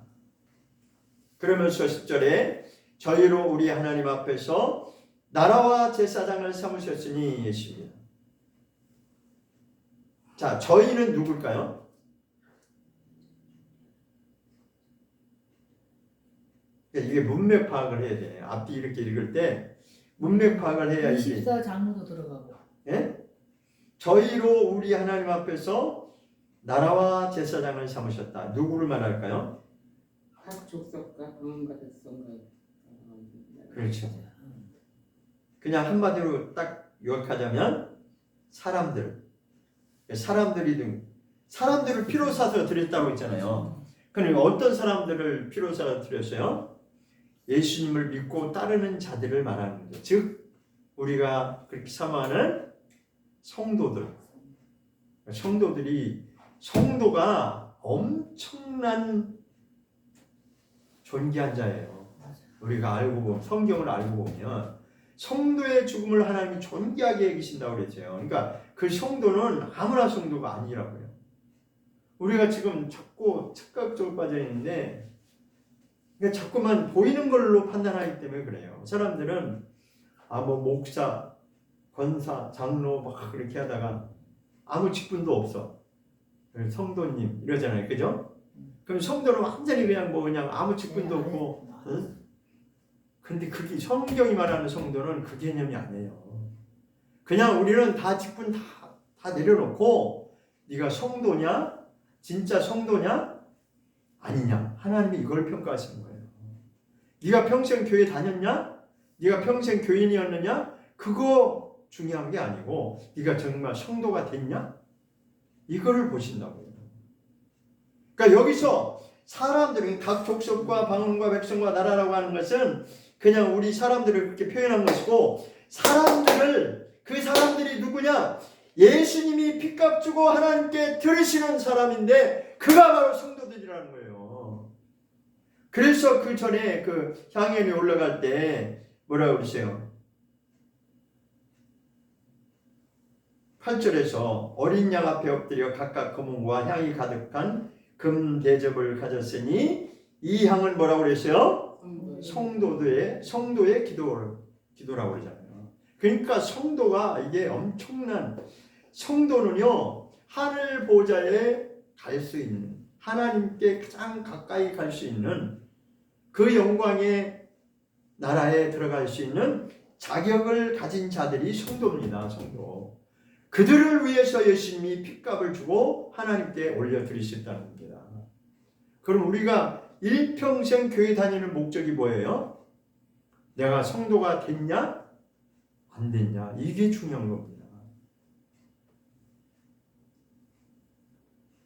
그러면서 10절에 저희로 우리 하나님 앞에서 나라와 제사장을 삼으셨으니 예수입니다. 자, 저희는 누굴까요? 이게 문맥 파악을 해야 돼요. 앞뒤 이렇게 읽을 때 문맥 파악을 해야 이게 24장로도 들어가고. 예? 저희로 우리 하나님 앞에서 나라와 제사장을 삼으셨다. 누구를 말할까요? 각 족속과 방언과 백성과. 그렇죠. 그냥 한마디로 딱 요약하자면 사람들을 피로 사서 드렸다고 했잖아요. 그러니까 어떤 사람들을 피로 사서 드렸어요? 예수님을 믿고 따르는 자들을 말하는 거죠. 즉 우리가 그렇게 사모하는 성도가 엄청난 존귀한 자예요. 우리가 알고 보면, 성경을 알고 보면 성도의 죽음을 하나님이 존귀하게 여기신다고 그랬죠. 그러니까 그 성도는 아무나 성도가 아니라고요. 우리가 지금 자꾸 착각적으로 빠져 있는데, 그러니까 자꾸만 보이는 걸로 판단하기 때문에 그래요. 사람들은 뭐 목사, 권사, 장로 막 그렇게 하다가 아무 직분도 없어. 성도님 이러잖아요, 그죠? 그럼 성도는 완전히 그냥 아무 직분도 없고, 응? 근데 그게 성경이 말하는 성도는 그 개념이 아니에요. 그냥 우리는 다 직분 다 내려놓고 네가 성도냐? 진짜 성도냐? 아니냐? 하나님이 이걸 평가하시는 거예요. 네가 평생 교회 다녔냐? 네가 평생 교인이었느냐? 그거 중요한 게 아니고 네가 정말 성도가 됐냐? 이거를 보신다고요. 그러니까 여기서 사람들은 각 족속과 방언과 백성과 나라라고 하는 것은 그냥 우리 사람들을 그렇게 표현한 것이고, 그 사람들이 누구냐? 예수님이 핏값 주고 하나님께 들으시는 사람인데 그가 바로 성도들이라는 거예요. 그래서 그 전에 그 향연이 올라갈 때 뭐라고 그러세요? 8절에서 어린 양 앞에 엎드려 각각 금은과 향이 가득한 금 대접을 가졌으니 이 향은 뭐라고 그랬어요? 성도의 기도라고 그러잖아요. 그러니까 성도가 이게 엄청난, 성도는요 하늘 보좌에 갈 수 있는, 하나님께 가장 가까이 갈 수 있는 그 영광의 나라에 들어갈 수 있는 자격을 가진 자들이 성도입니다. 성도. 그들을 위해서 예수님이 핏값을 주고 하나님께 올려드리셨다는 겁니다. 그럼 우리가 일평생 교회 다니는 목적이 뭐예요? 내가 성도가 됐냐? 안 됐냐? 이게 중요한 겁니다.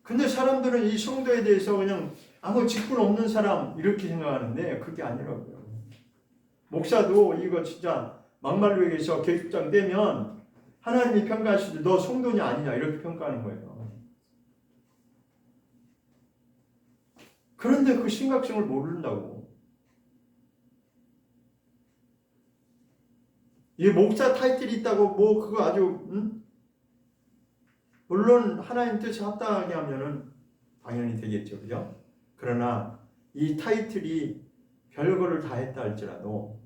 근데 사람들은 이 성도에 대해서 그냥 아무 직분 없는 사람 이렇게 생각하는데 그게 아니라고요. 목사도 이거 진짜 막말로 얘기해서 계급장 되면 하나님이 평가하실 때 너 성도냐 아니냐 이렇게 평가하는 거예요. 그런데 그 심각성을 모른다고. 이 목사 타이틀이 있다고 뭐 그거 아주 물론 하나님 뜻에 합당하게 하면은 당연히 되겠죠, 그죠? 그러나 이 타이틀이 별거를 다 했다 할지라도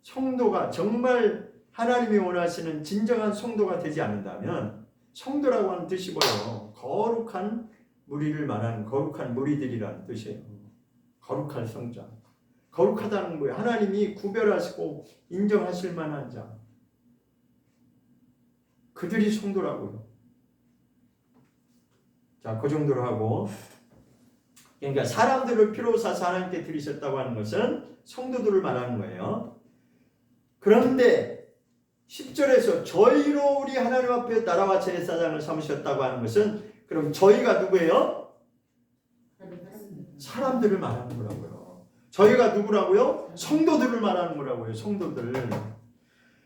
성도가 정말 하나님이 원하시는 진정한 성도가 되지 않는다면, 성도라고 하는 뜻이 뭐예요? 거룩한 무리를 말하는 거룩한 무리들이라는 뜻이에요. 거룩한 성자. 거룩하다는 거예요. 하나님이 구별하시고 인정하실 만한 자. 그들이 성도라고요. 자, 그 정도로 하고, 그러니까 사람들을 피로 사서 하나님께 드리셨다고 하는 것은 성도들을 말하는 거예요. 그런데 10절에서 저희로 우리 하나님 앞에 나라와 제사장을 삼으셨다고 하는 것은, 그럼 저희가 누구예요? 사람들을 말하는 거라고요. 저희가 누구라고요? 성도들을 말하는 거라고요.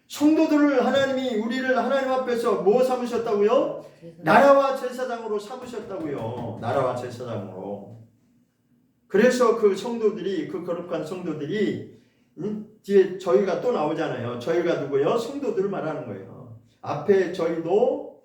성도들을 하나님이 우리를 하나님 앞에서 뭐 삼으셨다고요? 나라와 제사장으로 삼으셨다고요. 나라와 제사장으로. 그래서 그 성도들이, 그 거룩한 성도들이 뒤에 저희가 또 나오잖아요. 저희가 누구요? 성도들을 말하는 거예요. 앞에 저희도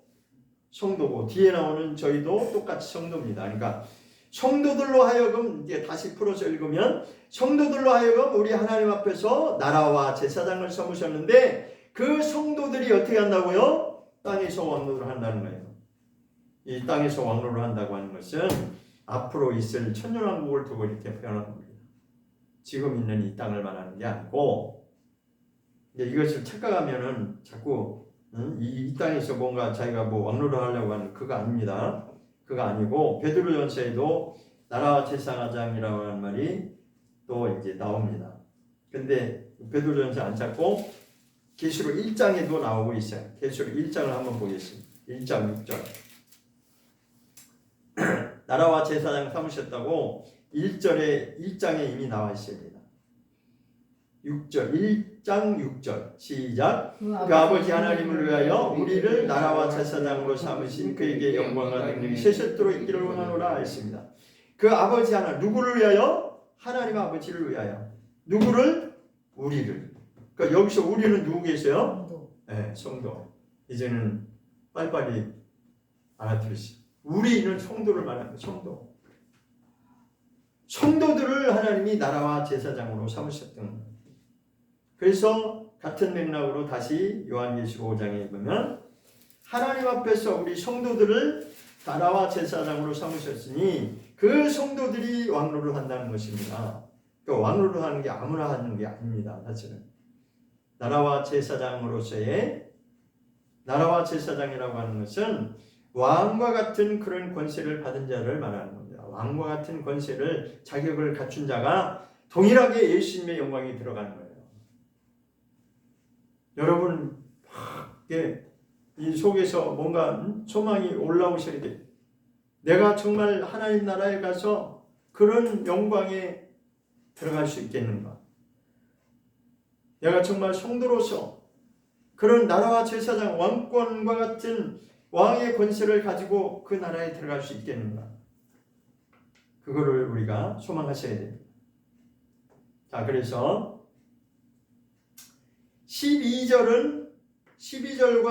성도고 뒤에 나오는 저희도 똑같이 성도입니다. 그러니까 성도들로 하여금, 이제 다시 풀어서 읽으면 성도들로 하여금 우리 하나님 앞에서 나라와 제사장을 삼으셨는데 그 성도들이 어떻게 한다고요? 땅에서 왕노를 한다는 거예요. 이 땅에서 왕노를 한다고 하는 것은 앞으로 있을 천년왕국을 두고 이렇게 표현한 겁니다. 지금 있는 이 땅을 말하는 게 아니고, 이것을 착각하면은 자꾸 이 땅에서 뭔가 자기가 뭐 왕노를 하려고 하는 그거 아닙니다. 그거 아니고 베드로전서에도 나라와 제사장이라고 하는 말이 또 이제 나옵니다. 근데 베드로전서 안 찾고 계시록 1장에도 나오고 있어요. 계시록 1장을 한번 보겠습니다. 1장 6절. 나라와 제사장 삼으셨다고 1장에 이미 나와 있습니다. 6절 1장 6절 시작. 그 아버지 하나님을 위하여 우리를 나라와 제사장으로 삼으신 그에게 영광과 능력이 세세토록 있기를 원하노라 했습니다. 그 아버지 하나 누구를 위하여? 하나님 아버지를 위하여. 누구를? 우리를. 그러니까 여기서 우리는 누구 계세요? 성도. 네, 성도. 이제는 빨리빨리 알아들으시죠. 우리는 성도를 말합니다. 성도. 성도들을 하나님이 나라와 제사장으로 삼으셨던 거예요. 그래서 같은 맥락으로 다시 요한계시록 5장에 보면 하나님 앞에서 우리 성도들을 나라와 제사장으로 삼으셨으니 그 성도들이 왕노를 한다는 것입니다. 그러니까 왕노를 하는 게 아무나 하는 게 아닙니다. 사실은 나라와 제사장으로서의 나라와 제사장이라고 하는 것은 왕과 같은 그런 권세를 받은 자를 말하는 겁니다. 왕과 같은 권세를 자격을 갖춘 자가 동일하게 예수님의 영광이 들어가는 거예요. 여러분 이 속에서 뭔가 소망이 올라오셔야 돼. 내가 정말 하나님 나라에 가서 그런 영광에 들어갈 수 있겠는가? 내가 정말 성도로서 그런 나라와 제사장 왕권과 같은 왕의 권세를 가지고 그 나라에 들어갈 수 있겠는가? 그거를 우리가 소망하셔야 됩니다. 자, 그래서 12절과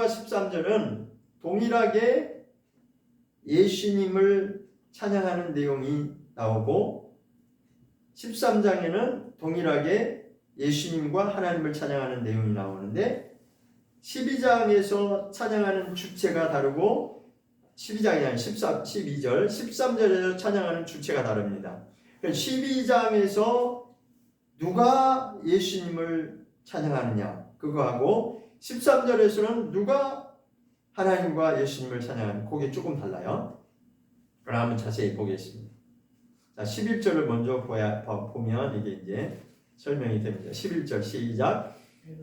13절은 동일하게 예수님을 찬양하는 내용이 나오고 13장에는 동일하게 예수님과 하나님을 찬양하는 내용이 나오는데 12장에서 찬양하는 주체가 다르고 12장이 아니라 12절, 13절에서 찬양하는 주체가 다릅니다. 12장에서 누가 예수님을 찬양하느냐 그거하고 13절에서는 누가 하나님과 예수님을 찬양하는 그게 조금 달라요. 그럼 한번 자세히 보겠습니다. 자, 11절을 먼저 보면 이게 이제 설명이 됩니다. 11절 시작.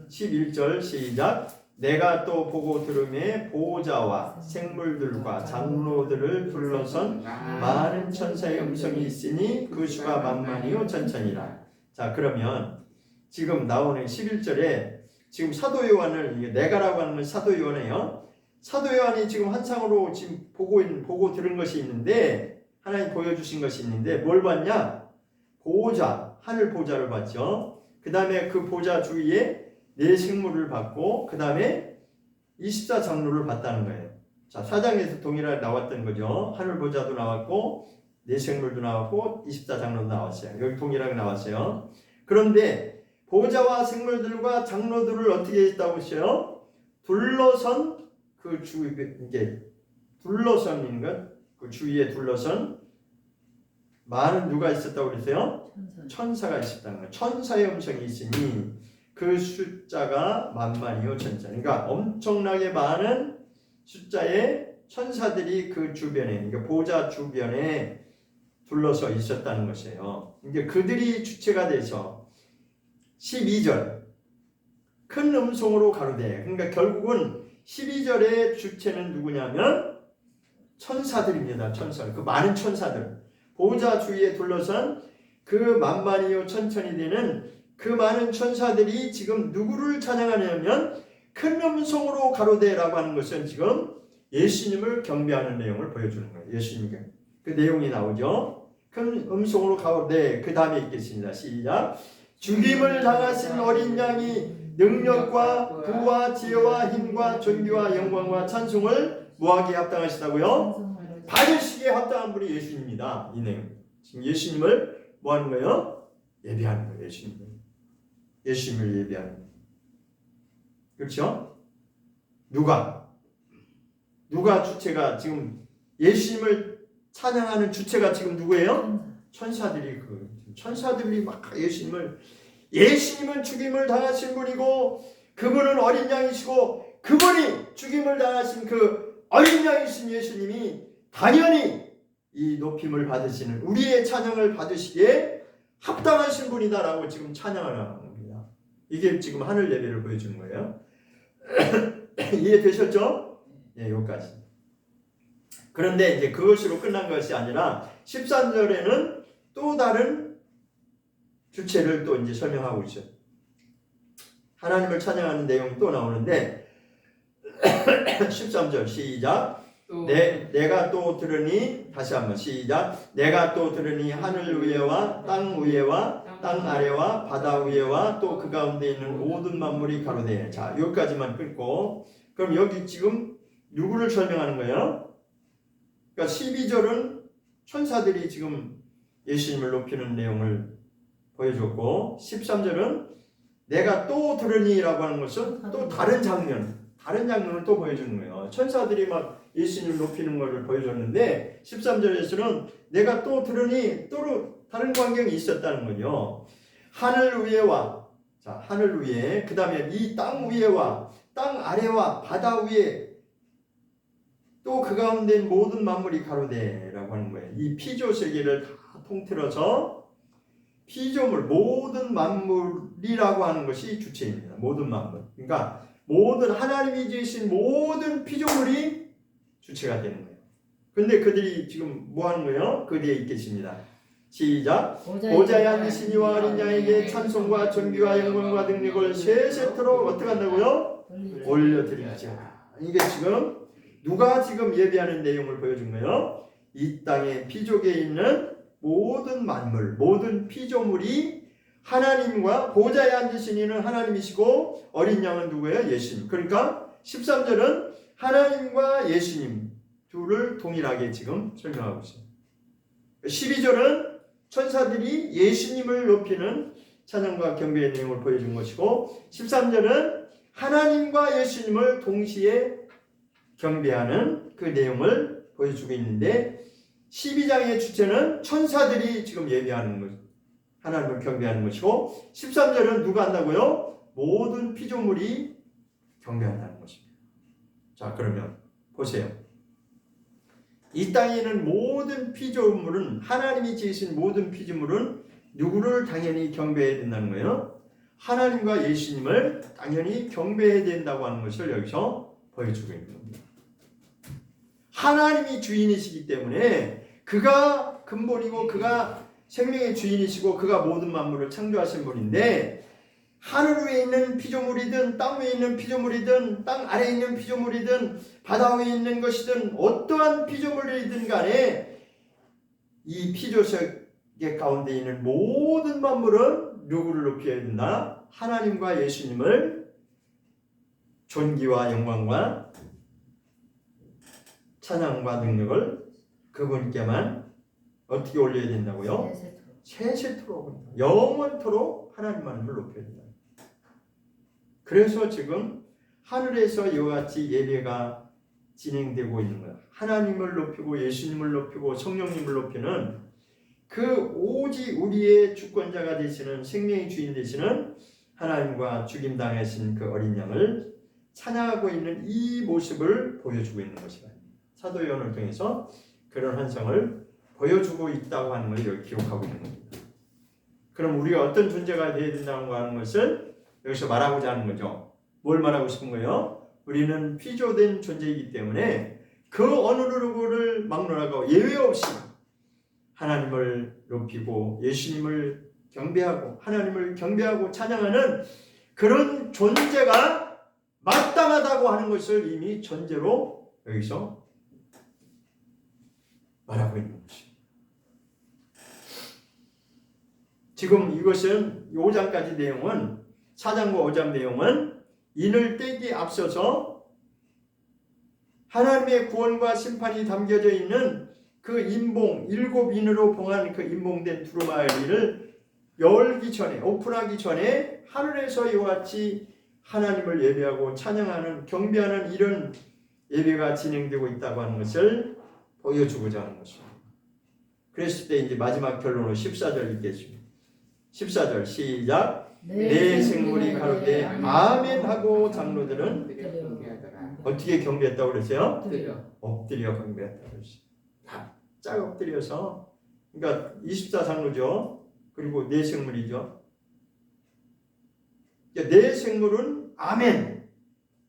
11절 시작. 내가 또 보고 들음에 보호자와 생물들과 장로들을 둘러선 많은 천사의 음성이 있으니 그 수가 만만이요 천천이라. 자, 그러면 지금 나오는 11절에 지금 사도 요한을 이게 내가라고 하는 건 사도 요한이에요. 사도 요한이 지금 환상으로 지금 보고 들은 것이 있는데 하나님 보여주신 것이 있는데 뭘 봤냐? 보호자, 하늘 보호자를 봤죠. 그 다음에 그 보호자 주위에 네 생물을 봤고 그 다음에 24장로를 봤다는 거예요. 자, 4장에서 동일하게 나왔던 거죠. 하늘 보호자도 나왔고 네 생물도 나왔고 24장로도 나왔어요. 여기 동일하게 나왔어요. 그런데 보호자와 생물들과 장로들을 어떻게 했다고 했어요? 둘러선 그 이게 둘러선인 것, 그 주위에 둘러선 많은 누가 있었다고 그랬어요? 천사가 있었다는 거예요. 천사의 음성이 있으니 그 숫자가 만만이요 천천. 그러니까 엄청나게 많은 숫자의 천사들이 그 주변에, 그러니까 보호자 주변에 둘러서 있었다는 것이에요. 이제 그들이 주체가 돼서 12절 큰 음성으로 가로되. 그러니까 결국은 12절의 주체는 누구냐면 천사들입니다. 천사들. 그 많은 천사들. 보호자 주위에 둘러선 그 만만이요 천천이 되는 그 많은 천사들이 지금 누구를 찬양하냐면 큰 음성으로 가로되라고 하는 것은 지금 예수님을 경배하는 내용을 보여주는 거예요. 예수님께. 그 내용이 나오죠. 큰 음성으로 가로되. 그 다음에 있겠습니다. 시작. 죽임을 당하신 어린 양이 능력과 부와 지혜와 힘과 존귀와 영광과 찬송을 뭐하기에 합당하시다고요? 받으시기에 합당한 분이 예수님입니다. 이 내용. 지금 예수님을 뭐 하는 거예요? 예배하는 거예요. 예수님을 예배하는 거예요. 그렇죠? 누가 주체가 지금 예수님을 찬양하는 주체가 지금 누구예요? 천사들이 막 예수님은 죽임을 당하신 분이고 그분은 어린 양이시고 그분이 죽임을 당하신 그 어린 양이신 예수님이 당연히 이 높임을 받으시는 우리의 찬양을 받으시기에 합당하신 분이다라고 지금 찬양을 하는 겁니다. 이게 지금 하늘 예배를 보여주는 거예요. 이해되셨죠? 네, 여기까지. 그런데 이제 그것으로 끝난 것이 아니라 13절에는 또 다른 주체를 또 이제 설명하고 있어요. 하나님을 찬양하는 내용이 또 나오는데 13절 시작. 또 내가 또 들으니 다시 한번 시작. 내가 또 들으니 하늘 위에와 땅 위에와 땅 아래와 바다 위에와 또 그 가운데 있는 모든 만물이 가로되. 자, 여기까지만 끊고 그럼 여기 지금 누구를 설명하는 거예요? 그러니까 12절은 천사들이 지금 예수님을 높이는 내용을 보여줬고 13절은 내가 또 들으니라고 하는 것은 또 다른 장면을 또 보여주는 거예요. 천사들이 막 예수님을 높이는 것을 보여줬는데 13절에서는 내가 또 들으니 또 다른 광경이 있었다는 거죠. 하늘 위에와 하늘 위에 그 다음에 이 땅 위에와 땅 아래와 바다 위에 또 그 가운데 모든 만물이 가로되라고 하는 거예요. 이 피조 세계를 다 통틀어서 피조물 모든 만물이라고 하는 것이 주체입니다. 모든 만물. 그러니까 모든 하나님이 지으신 모든 피조물이 주체가 되는 거예요. 근데 그들이 지금 뭐 하는 거예요? 그 뒤에 있겠습니다. 시작. 보좌에 앉으신 이와 어린 양에게 찬송과 존귀와 영광과 능력을 세세토록 어떻게 한다고요? 올려드리자. 이게 지금 누가 지금 예배하는 내용을 보여준 거예요? 이 땅에 피조계에 있는 모든 만물, 모든 피조물이 하나님과 보좌에 앉으신 이는 하나님이시고 어린 양은 누구예요? 예수님. 그러니까 13절은 하나님과 예수님 둘을 동일하게 지금 설명하고 있어요. 12절은 천사들이 예수님을 높이는 찬양과 경배의 내용을 보여준 것이고 13절은 하나님과 예수님을 동시에 경배하는 그 내용을 보여주고 있는데 12장의 주체는 천사들이 지금 예배하는 것, 하나님을 경배하는 것이고 13절은 누가 한다고요? 모든 피조물이 경배한다는 것입니다. 자, 그러면 보세요. 이 땅에 있는 모든 피조물은 하나님이 지으신 모든 피조물은 누구를 당연히 경배해야 된다는 거예요? 하나님과 예수님을 당연히 경배해야 된다고 하는 것을 여기서 보여주고 있는 겁니다. 하나님이 주인이시기 때문에 그가 근본이고 그가 생명의 주인이시고 그가 모든 만물을 창조하신 분인데 하늘 위에 있는 피조물이든 땅 위에 있는 피조물이든 땅 아래에 있는 피조물이든 바다 위에 있는 것이든 어떠한 피조물이든 간에 이 피조세계 가운데 있는 모든 만물은 누구를 높여야 된다? 하나님과 예수님을 존귀와 영광과 찬양과 능력을 그분께만 어떻게 올려야 된다고요? 세세토록 영원토록 하나님만을 높여야 된다. 그래서 지금 하늘에서 이와 같이 예배가 진행되고 있는 거야. 하나님을 높이고 예수님을 높이고 성령님을 높이는 그 오직 우리의 주권자가 되시는 생명의 주인 되시는 하나님과 죽임당하신 그 어린 양을 찬양하고 있는 이 모습을 보여주고 있는 것이다. 사도 요한을 통해서 그런 환상을 보여주고 있다고 하는 걸 여기 기록하고 있는 겁니다. 그럼 우리가 어떤 존재가 되어야 된다고 하는 것을 여기서 말하고자 하는 거죠. 뭘 말하고 싶은 거예요? 우리는 피조된 존재이기 때문에 그 어느 누구를 막론하고 예외 없이 하나님을 높이고 예수님을 경배하고 하나님을 경배하고 찬양하는 그런 존재가 마땅하다고 하는 것을 이미 전제로 여기서 말하고 있는 것입니다. 지금 이것은 5장까지 내용은 4장과 5장 내용은 인을 떼기에 앞서서 하나님의 구원과 심판이 담겨져 있는 그 인봉, 7인으로 봉한 그 인봉된 두루마리를 열기 전에, 오픈하기 전에 하늘에서 이와 같이 하나님을 예배하고 찬양하는, 경배하는 이런 예배가 진행되고 있다고 하는 것을 보여주고자 하는 것입니다. 그랬을 때 이제 마지막 결론으로 14절 읽겠습니다. 14절 시작. 내 생물이 가로되 아멘 하고 장로들은 어떻게 경배했다고 그랬어요? 엎드려 경배했다고 그랬어요. 바짝 엎드려서, 그러니까 24장로죠. 그리고 내 생물이죠. 내 생물은 아멘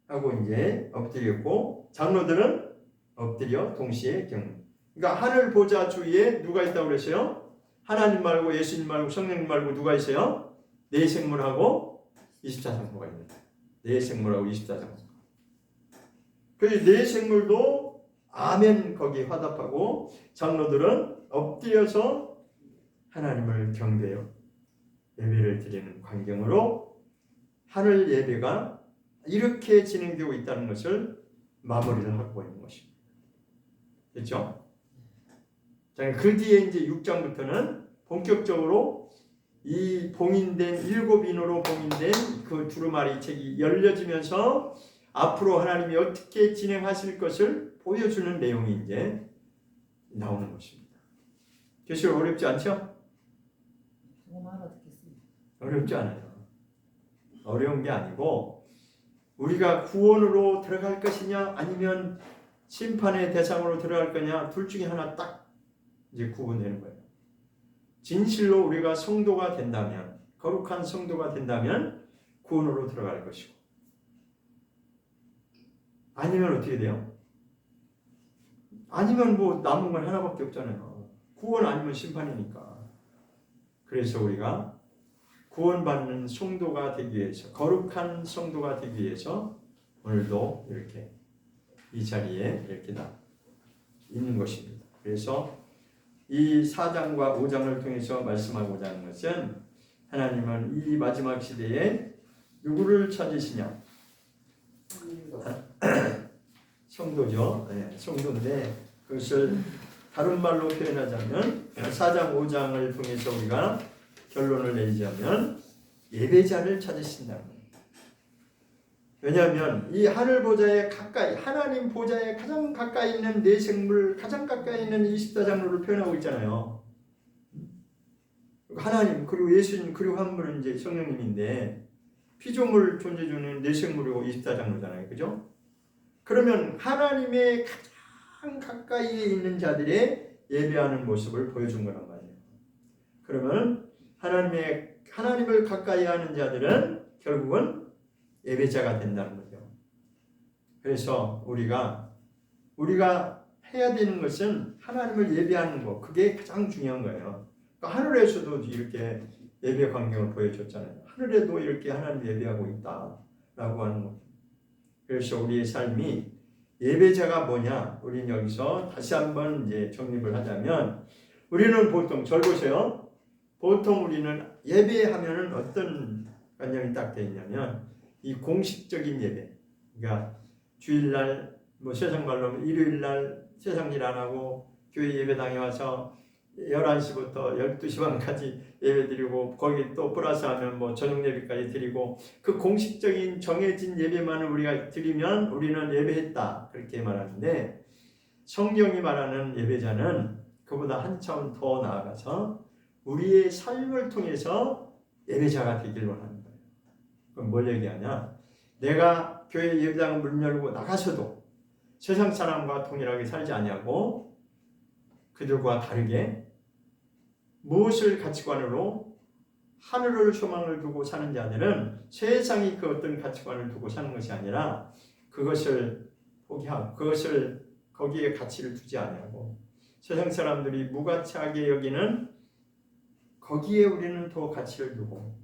하고 이제 엎드렸고 장로들은 엎드려 동시에 경배. 그러니까 하늘 보좌 주위에 누가 있다고 그랬어요? 하나님 말고 예수님 말고 성령 말고 누가 있어요? 내 생물하고 24장소가 있는데 네 생물하고 24장소. 그 네 생물도 아멘 거기 화답하고 장로들은 엎드려서 하나님을 경배해요. 예배를 드리는 광경으로 하늘 예배가 이렇게 진행되고 있다는 것을 마무리를 하고 있는 것입니다. 됐죠? 자, 그 뒤에 이제 6장부터는 본격적으로 이 봉인된 일곱 인으로 봉인된 그 두루마리 책이 열려지면서 앞으로 하나님이 어떻게 진행하실 것을 보여주는 내용이 이제 나오는 것입니다. 교실 어렵지 않죠? 조금 알아듣겠습니다. 어렵지 않아요. 어려운 게 아니고 우리가 구원으로 들어갈 것이냐 아니면 심판의 대상으로 들어갈 거냐 둘 중에 하나 딱 이제 구분되는 거예요. 진실로 우리가 성도가 된다면 거룩한 성도가 된다면 구원으로 들어갈 것이고 아니면 어떻게 돼요? 아니면 뭐 남은 건 하나밖에 없잖아요. 구원 아니면 심판이니까. 그래서 우리가 구원받는 성도가 되기 위해서 거룩한 성도가 되기 위해서 오늘도 이렇게 이 자리에 이렇게 다 있는 것입니다. 그래서 이 4장과 5장을 통해서 말씀하고자 하는 것은 하나님은 이 마지막 시대에 누구를 찾으시냐? 성도죠. 네, 성도인데 그것을 다른 말로 표현하자면 4장 5장을 통해서 우리가 결론을 내리자면 예배자를 찾으신다는 거예요. 왜냐하면 이 하늘 보좌에 가까이 하나님 보좌에 가장 가까이 있는 네 생물 가장 가까이 있는 24장로를 표현하고 있잖아요. 하나님 그리고 예수님 그리고 한 분은 이제 성령님인데 피조물 존재 중에 네 생물이고 24장로잖아요. 그죠? 그러면 하나님의 가장 가까이에 있는 자들의 예배하는 모습을 보여준 거란 말이에요. 그러면 하나님을 가까이 하는 자들은 결국은 예배자가 된다는 거죠. 그래서 우리가 해야 되는 것은 하나님을 예배하는 것, 그게 가장 중요한 거예요. 그러니까 하늘에서도 이렇게 예배 광경을 보여줬잖아요. 하늘에도 이렇게 하나님 예배하고 있다라고 하는 것. 그래서 우리의 삶이 예배자가 뭐냐? 우리는 여기서 다시 한번 이제 정립을 하자면 우리는 보통 절 보세요. 보통 우리는 예배하면은 어떤 관념이 딱 돼 있냐면 이 공식적인 예배. 그러니까 주일날 뭐 세상 말로 일요일날 세상 일 안 하고 교회 예배당에 와서 11시부터 12시 반까지 예배 드리고 거기 또 플러스 하면 뭐 저녁 예배까지 드리고 그 공식적인 정해진 예배만을 우리가 드리면 우리는 예배했다 그렇게 말하는데 성경이 말하는 예배자는 그보다 한 차원 더 나아가서 우리의 삶을 통해서 예배자가 되길 원하는 거예요. 그럼 뭘 얘기하냐? 내가 교회 예배당을 문 열고 나가서도 세상 사람과 동일하게 살지 아니하고 그들과 다르게 무엇을 가치관으로 하늘을 소망을 두고 사는 자들은 세상이 그 어떤 가치관을 두고 사는 것이 아니라 그것을 포기하고 그것을 거기에 가치를 두지 아니하고 세상 사람들이 무가치하게 여기는 거기에 우리는 더 가치를 두고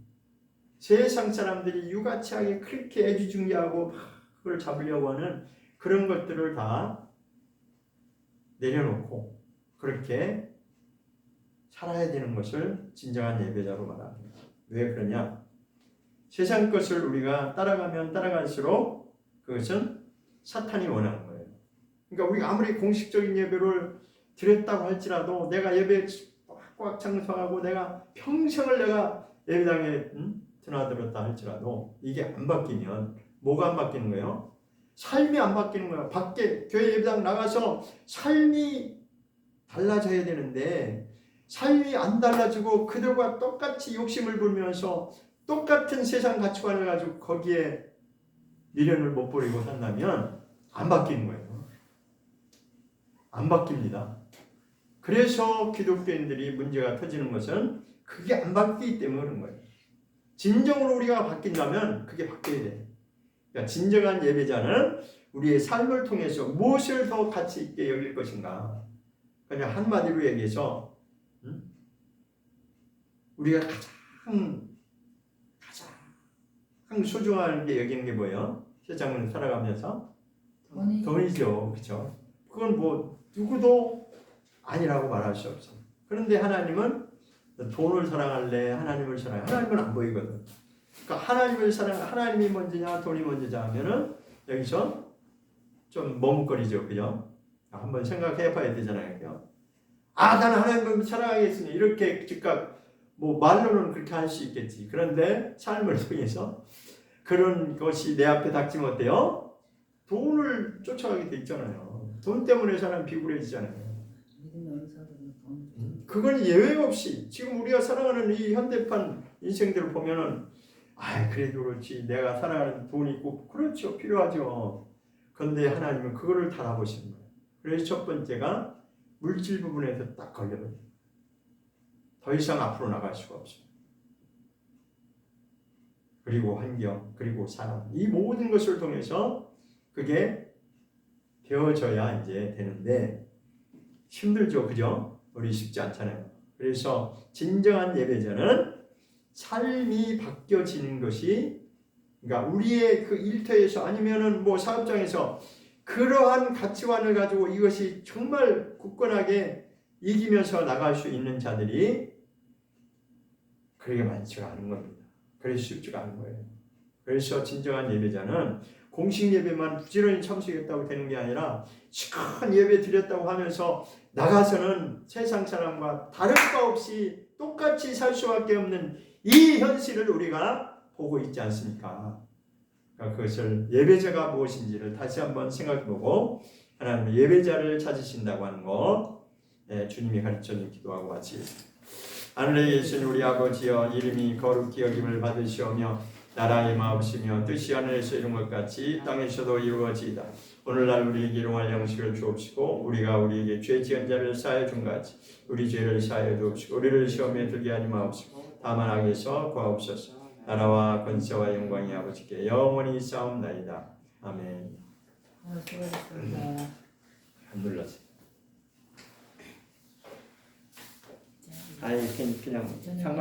세상 사람들이 유가치하게 그렇게 애지중지하고 그걸 잡으려고 하는 그런 것들을 다 내려놓고 그렇게 살아야 되는 것을 진정한 예배자로 말합니다. 왜 그러냐? 세상 것을 우리가 따라가면 따라갈수록 그것은 사탄이 원하는 거예요. 그러니까 우리가 아무리 공식적인 예배를 드렸다고 할지라도 내가 예배 꽉꽉 창성하고 내가 평생을 내가 예배당에 드나들었다 할지라도 이게 안 바뀌면 뭐가 안 바뀌는 거예요? 삶이 안 바뀌는 거예요. 밖에 교회 예배당 나가서 삶이 달라져야 되는데 삶이 안 달라지고 그들과 똑같이 욕심을 부리면서 똑같은 세상 가치관을 가지고 거기에 미련을 못 버리고 산다면 안 바뀌는 거예요. 안 바뀝니다. 그래서 기독교인들이 문제가 터지는 것은 그게 안 바뀌기 때문에 그런 거예요. 진정으로 우리가 바뀐다면 그게 바뀌어야 돼요. 그러니까 진정한 예배자는 우리의 삶을 통해서 무엇을 더 가치 있게 여길 것인가. 그냥 한마디로 얘기해서 우리가 가장 소중하게 여기는 게 뭐예요? 세상을 살아가면서 돈이 돈이죠, 그렇죠? 그건 뭐 누구도 아니라고 말할 수 없어. 그런데 하나님은 돈을 사랑할래, 하나님을 사랑해. 하나님은 안 보이거든. 그러니까 하나님을 사랑, 하나님이 먼저냐, 돈이 먼저냐 하면은 여기서 좀 머뭇거리죠, 그죠? 한번 생각해봐야 되잖아요, 그죠? 아, 나는 하나님을 사랑하겠으니 이렇게 즉각 뭐 말로는 그렇게 할 수 있겠지. 그런데 삶을 통해서 그런 것이 내 앞에 닥치면 어때요? 돈을 쫓아가게 돼 있잖아요. 돈 때문에 사람 비굴해지잖아요. 믿음이 없는 사람들은 돈 그건 예외 없이 지금 우리가 살아가는 이 현대판 인생들을 보면은 아, 그래도 그렇지. 내가 살아가는 돈이 있고 그렇죠. 필요하죠. 그런데 하나님은 그거를 달아보시는 거예요. 그래서 첫 번째가 물질 부분에서 딱 걸려버려요. 더 이상 앞으로 나갈 수가 없어요. 그리고 환경, 그리고 사람, 이 모든 것을 통해서 그게 되어져야 이제 되는데 힘들죠, 그죠? 우리 쉽지 않잖아요. 그래서 진정한 예배자는 삶이 바뀌어지는 것이, 그러니까 우리의 그 일터에서 아니면은 뭐 사업장에서 그러한 가치관을 가지고 이것이 정말 굳건하게 이기면서 나갈 수 있는 자들이 그렇게 많지가 않은 겁니다. 그래서 쉽지가 않은 거예요. 그래서 진정한 예배자는 공식 예배만 부지런히 참석했다고 되는 게 아니라 시큰 예배 드렸다고 하면서 나가서는 세상 사람과 다를 바 없이 똑같이 살 수밖에 없는 이 현실을 우리가 보고 있지 않습니까? 그러니까 그것을 예배자가 무엇인지를 다시 한번 생각해보고 하나님의 예배자를 찾으신다고 하는 것, 주님이 가르쳐준 기도하고 마치겠습니다. 하늘에 계신 우리 아버지여, 이름이 거룩히 여김을 받으시오며 나라의 마옵시며 뜻이 하늘에서 이룬 것 같이 땅에서도 이루어지이다. 오늘날 우리에게 일용할 양식을 주옵시고 우리가 우리에게 죄 지은 자를 사하여 준 같이 우리 죄를 사하여 주옵시고 우리를 시험에 들게 하지 마옵시고 다만 악에서 구하옵소서. 나라와 권세와 영광이 아버지께 영원히 싸움나이다. 아멘. 수고하셨습니다. 안 눌렀어요. 아니 그냥 상관.